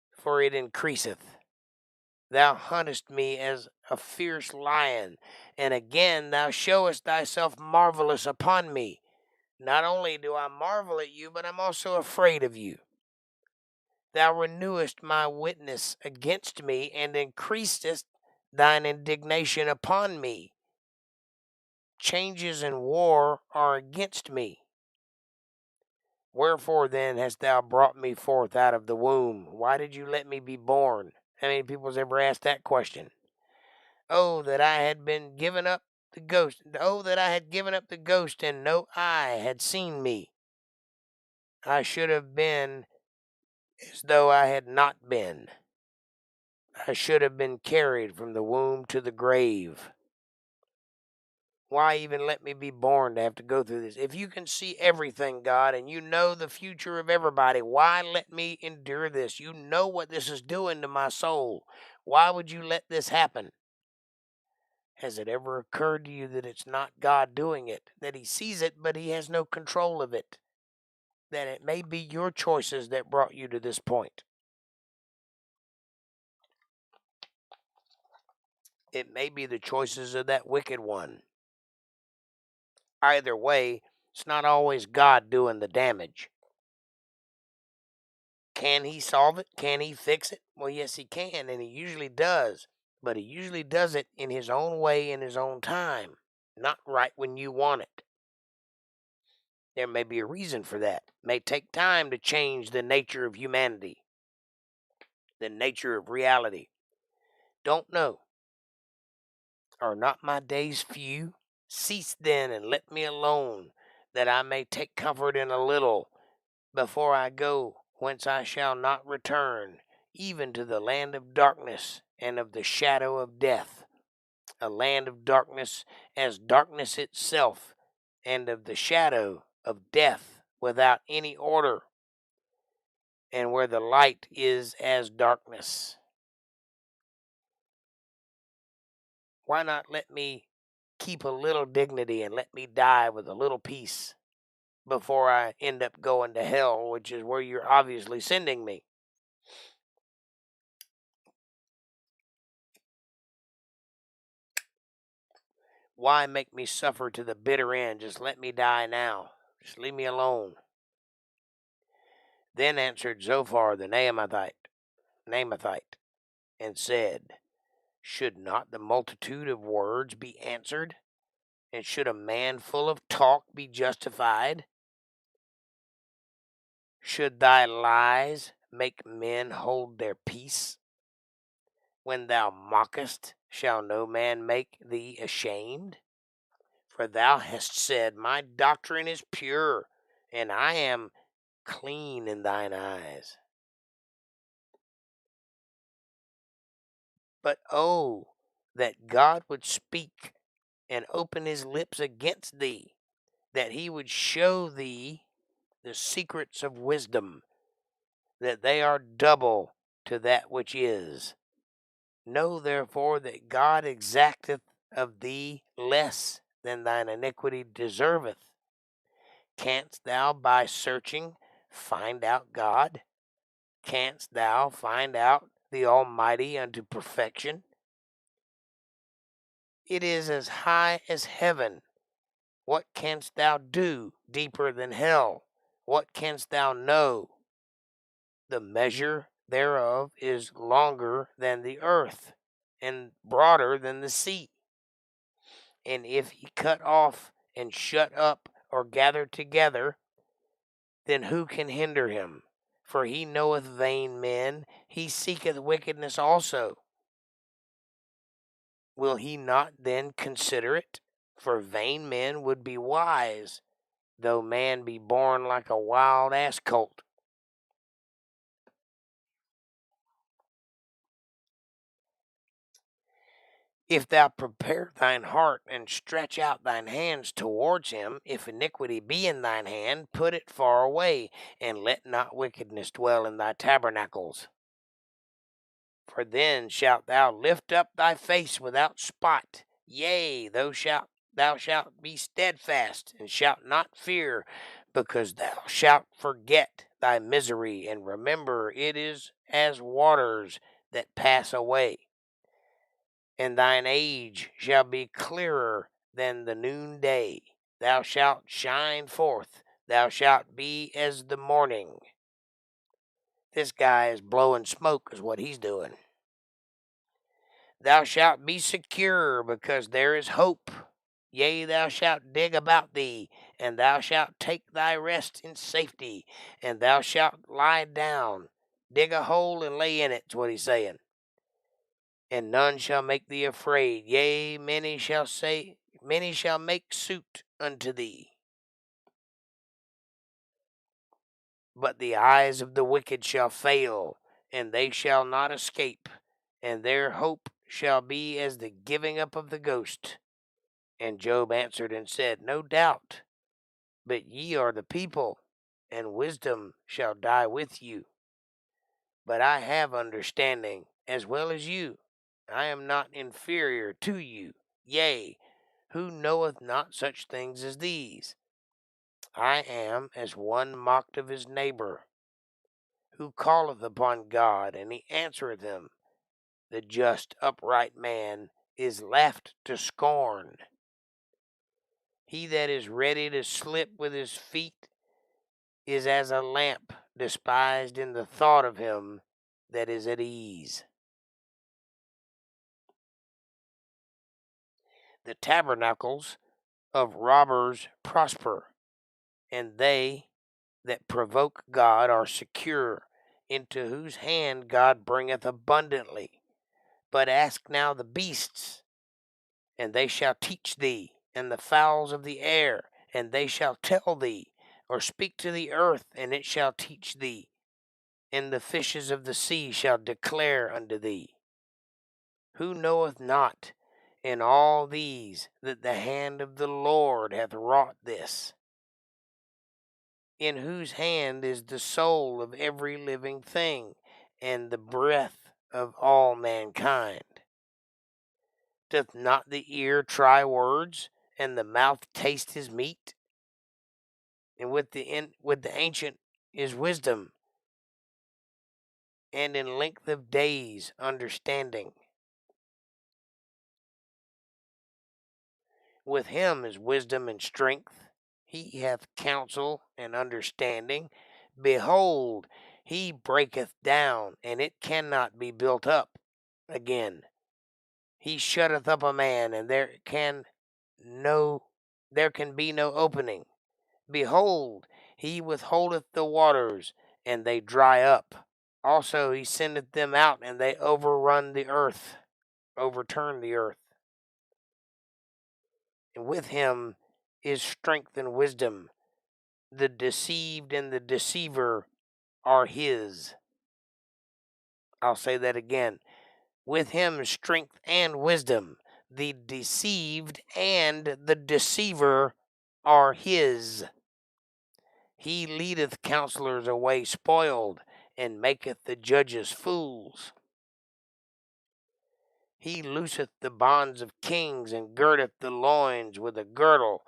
for it increaseth. Thou huntest me as a fierce lion, and again thou showest thyself marvelous upon me. Not only do I marvel at you, but I'm also afraid of you. Thou renewest my witness against me, and increasest thine indignation upon me. Changes in war are against me. Wherefore then hast thou brought me forth out of the womb? Why did you let me be born? How many people's ever asked that question? Oh, that I had been given up the ghost. Oh, that I had given up the ghost, and no eye had seen me. I should have been as though I had not been. I should have been carried from the womb to the grave. Why even let me be born to have to go through this? If you can see everything, God, and you know the future of everybody, why let me endure this? You know what this is doing to my soul. Why would you let this happen? Has it ever occurred to you that it's not God doing it? That he sees it, but he has no control of it? That it may be your choices that brought you to this point? It may be the choices of that wicked one. Either way, it's not always God doing the damage. Can he solve it? Can he fix it? Well, yes, he can, and he usually does. But he usually does it in his own way, in his own time, not right when you want it. There may be a reason for that. It may take time to change the nature of humanity, the nature of reality. Don't know. Are not my days few? Cease then and let me alone, that I may take comfort in a little, before I go whence I shall not return, even to the land of darkness and of the shadow of death, a land of darkness as darkness itself, and of the shadow of death without any order, and where the light is as darkness. Why not let me keep a little dignity and let me die with a little peace before I end up going to hell, which is where you're obviously sending me? Why make me suffer to the bitter end? Just let me die now. Just leave me alone. Then answered Zophar the Naamathite, and said, Should not the multitude of words be answered? And should a man full of talk be justified? Should thy lies make men hold their peace? When thou mockest, shall no man make thee ashamed? For thou hast said, My doctrine is pure, and I am clean in thine eyes. But oh, that God would speak and open his lips against thee, that he would show thee the secrets of wisdom, that they are double to that which is. Know therefore that God exacteth of thee less than thine iniquity deserveth. Canst thou by searching find out God? Canst thou find out the Almighty unto perfection? It is as high as heaven. What canst thou do deeper than hell? What canst thou know? The measure thereof is longer than the earth. and broader than the sea. And if he cut off and shut up or gather together, then who can hinder him? For he knoweth vain men, he seeketh wickedness also. Will he not then consider it? For vain men would be wise, though man be born like a wild ass colt. If thou prepare thine heart and stretch out thine hands towards him, if iniquity be in thine hand, put it far away, and let not wickedness dwell in thy tabernacles. For then shalt thou lift up thy face without spot, yea, thou shalt be steadfast, and shalt not fear, because thou shalt forget thy misery, and remember it is as waters that pass away. And thine age shall be clearer than the noonday. Thou shalt shine forth. Thou shalt be as the morning. This guy is blowing smoke is what he's doing. Thou shalt be secure, because there is hope. Yea, thou shalt dig about thee, and thou shalt take thy rest in safety, and thou shalt lie down. Dig a hole and lay in it, is what he's saying. And none shall make thee afraid. Yea, many shall make suit unto thee. But the eyes of the wicked shall fail, and they shall not escape, and their hope shall be as the giving up of the ghost. And Job answered and said, No doubt, but ye are the people, and wisdom shall die with you. But I have understanding as well as you. I am not inferior to you. Yea, who knoweth not such things as these? I am as one mocked of his neighbor, who calleth upon God, and he answereth him. The just upright man is laughed to scorn. He that is ready to slip with his feet is as a lamp despised in the thought of him that is at ease. The tabernacles of robbers prosper, and they that provoke God are secure, into whose hand God bringeth abundantly. But ask now the beasts, and they shall teach thee, and the fowls of the air, and they shall tell thee, or speak to the earth, and it shall teach thee, and the fishes of the sea shall declare unto thee. Who knoweth not in all these that the hand of the Lord hath wrought this? In whose hand is the soul of every living thing, and the breath of all mankind? Doth not the ear try words, and the mouth taste his meat? And with the ancient is wisdom, and in length of days understanding. With him is wisdom and strength. He hath counsel and understanding. Behold, he breaketh down, and it cannot be built up again. He shutteth up a man, and there can be no opening. Behold, he withholdeth the waters, and they dry up. Also he sendeth them out, and they overturn the earth. And with him is strength and wisdom. The deceived and the deceiver are his. I'll say that again. With him is strength and wisdom. The deceived and the deceiver are his. He leadeth counselors away spoiled, and maketh the judges fools. He looseth the bonds of kings, and girdeth the loins with a girdle.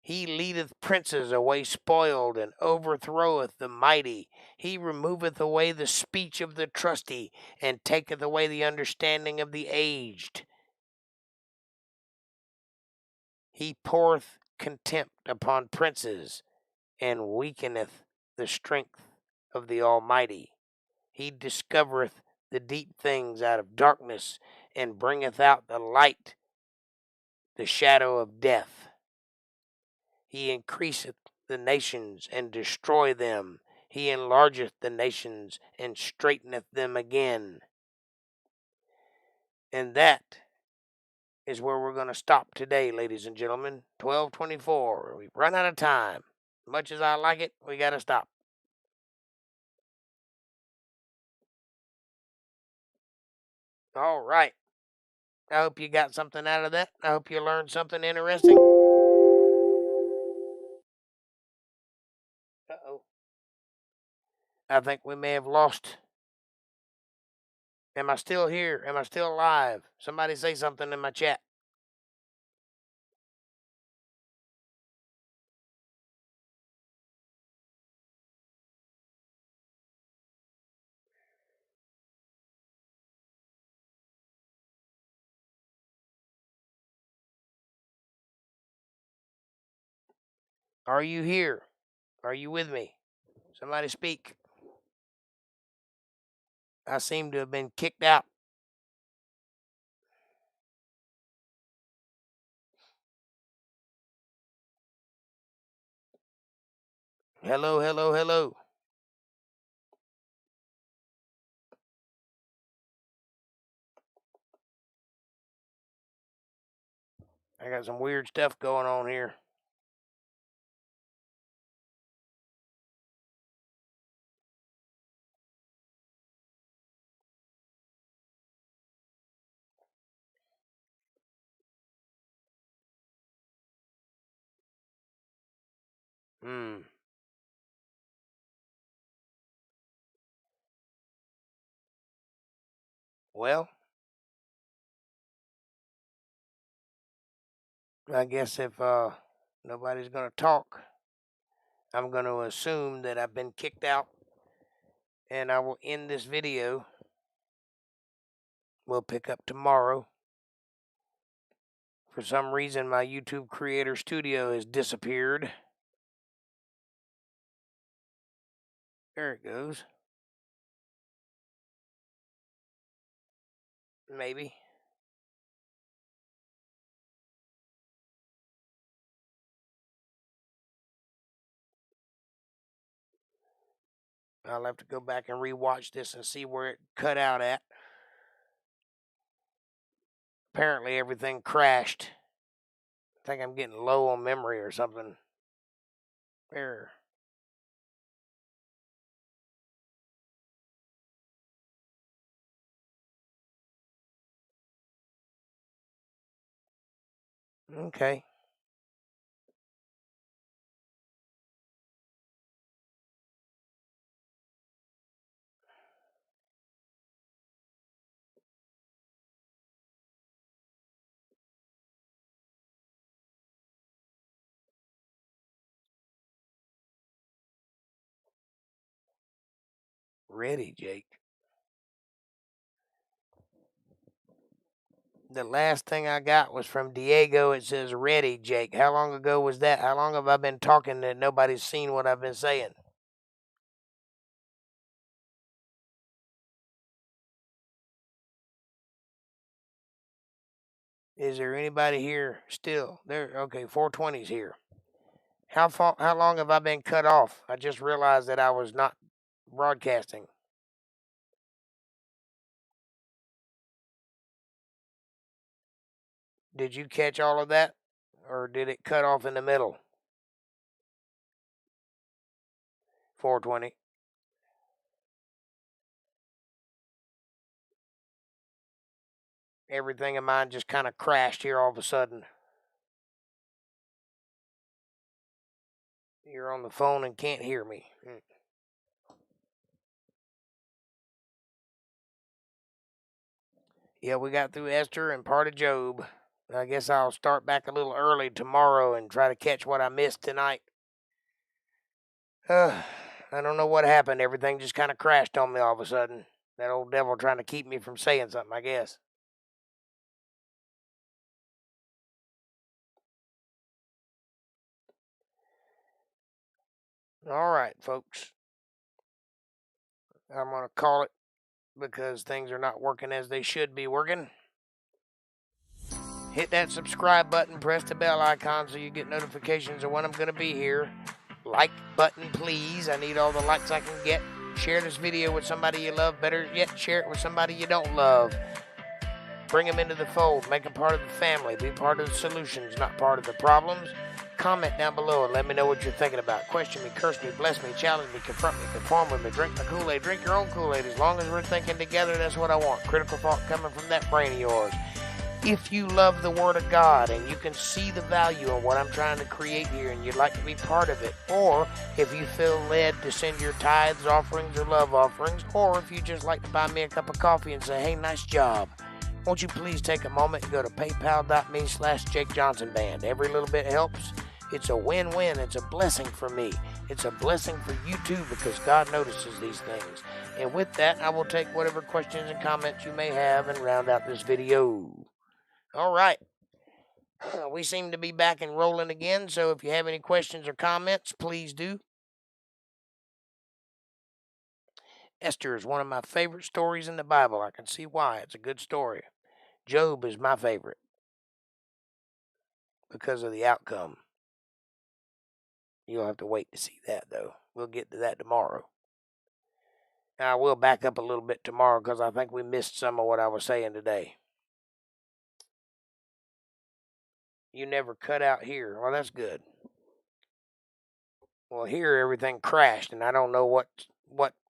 He leadeth princes away spoiled, and overthroweth the mighty. He removeth away the speech of the trusty, and taketh away the understanding of the aged. He poureth contempt upon princes, and weakeneth the strength of the Almighty. He discovereth the deep things out of darkness, and bringeth out the light, the shadow of death. He increaseth the nations and destroy them. He enlargeth the nations and straighteneth them again. And that is where we're going to stop today, ladies and gentlemen. 12:24. We've run out of time. Much as I like it, we got to stop. All right. I hope you got something out of that. I hope you learned something interesting. Uh-oh. I think we may have lost. Am I still here? Am I still alive? Somebody say something in my chat. Are you here? Are you with me? Somebody speak. I seem to have been kicked out. Hello, hello, hello. I got some weird stuff going on here. Well, I guess if nobody's going to talk, I'm going to assume that I've been kicked out, and I will end this video. We'll pick up tomorrow. For some reason, my YouTube Creator Studio has disappeared. There it goes. Maybe. I'll have to go back and rewatch this and see where it cut out at. Apparently, everything crashed. I think I'm getting low on memory or something. There. Okay. Ready, Jake. The last thing I got was from Diego. It says, ready, Jake. How long ago was that? How long have I been talking that nobody's seen what I've been saying? Is there anybody here still? There. Okay, 420's here. How long have I been cut off? I just realized that I was not broadcasting. Did you catch all of that? Or did it cut off in the middle? 420. Everything of mine just kind of crashed here all of a sudden. You're on the phone and can't hear me. Yeah, we got through Esther and part of Job. I guess I'll start back a little early tomorrow and try to catch what I missed tonight. I don't know what happened. Everything just kind of crashed on me all of a sudden. That old devil trying to keep me from saying something, I guess. All right, folks. I'm going to call it because things are not working as they should be working. Hit that subscribe button, press the bell icon so you get notifications of when I'm going to be here. Like button, please. I need all the likes I can get. Share this video with somebody you love. Better yet, share it with somebody you don't love. Bring them into the fold. Make them part of the family. Be part of the solutions, not part of the problems. Comment down below and let me know what you're thinking about. Question me, curse me, bless me, challenge me, confront me, conform with me, drink my Kool-Aid, drink your own Kool-Aid. As long as we're thinking together, that's what I want. Critical thought coming from that brain of yours. If you love the Word of God and you can see the value in what I'm trying to create here and you'd like to be part of it, or if you feel led to send your tithes, offerings, or love offerings, or if you just like to buy me a cup of coffee and say, hey, nice job, won't you please take a moment and go to paypal.me/JakeJohnsonBand. Every little bit helps. It's a win-win. It's a blessing for me. It's a blessing for you too, because God notices these things. And with that, I will take whatever questions and comments you may have and round out this video. All right. We seem to be back and rolling again, so if you have any questions or comments, please do. Esther is one of my favorite stories in the Bible. I can see why. It's a good story. Job is my favorite because of the outcome. You'll have to wait to see that, though. We'll get to that tomorrow. Now, I will back up a little bit tomorrow because I think we missed some of what I was saying today. You never cut out here. Well, that's good. Well, here everything crashed, and I don't know what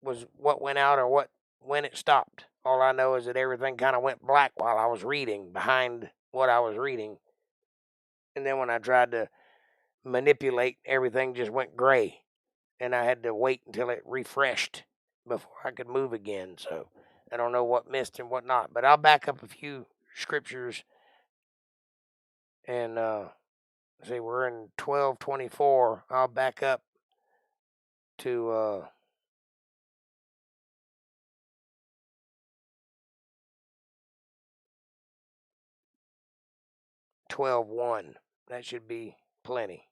went out or when it stopped. All I know is that everything kind of went black while I was reading behind what I was reading. And then when I tried to manipulate, everything just went gray. And I had to wait until it refreshed before I could move again. So I don't know what missed and what not. But I'll back up a few scriptures. And see, we're in 12:24. I'll back up to 12:1. That should be plenty.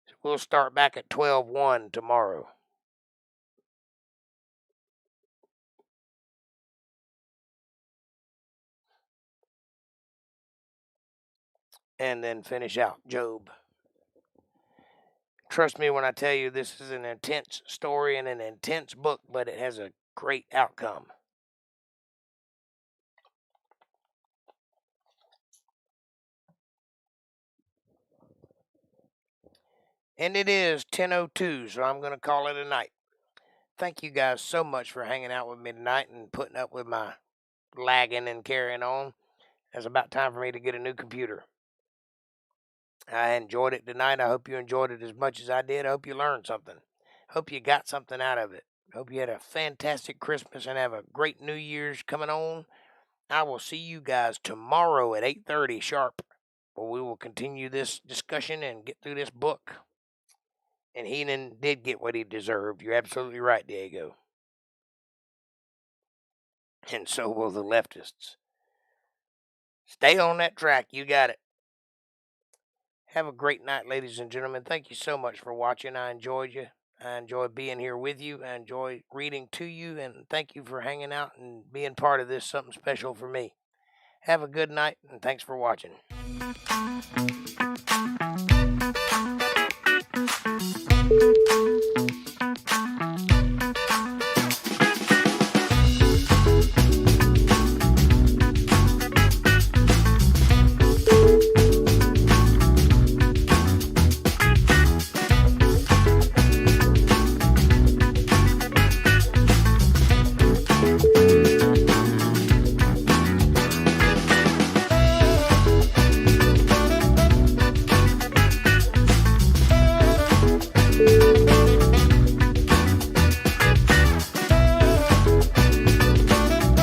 So we'll start back at 12:1 tomorrow. And then finish out Job. Trust me when I tell you this is an intense story and an intense book, but it has a great outcome. And it is 10:02, so I'm going to call it a night. Thank you guys so much for hanging out with me tonight and putting up with my lagging and carrying on. It's about time for me to get a new computer. I enjoyed it tonight. I hope you enjoyed it as much as I did. I hope you learned something. Hope you got something out of it. Hope you had a fantastic Christmas and have a great New Year's coming on. I will see you guys tomorrow at 8:30 sharp, where we will continue this discussion and get through this book. And Heenan did get what he deserved. You're absolutely right, Diego. And so will the leftists. Stay on that track. You got it. Have a great night, ladies and gentlemen. Thank you so much for watching. I enjoyed you. I enjoy being here with you. I enjoy reading to you. And thank you for hanging out and being part of this, something special for me. Have a good night, and thanks for watching.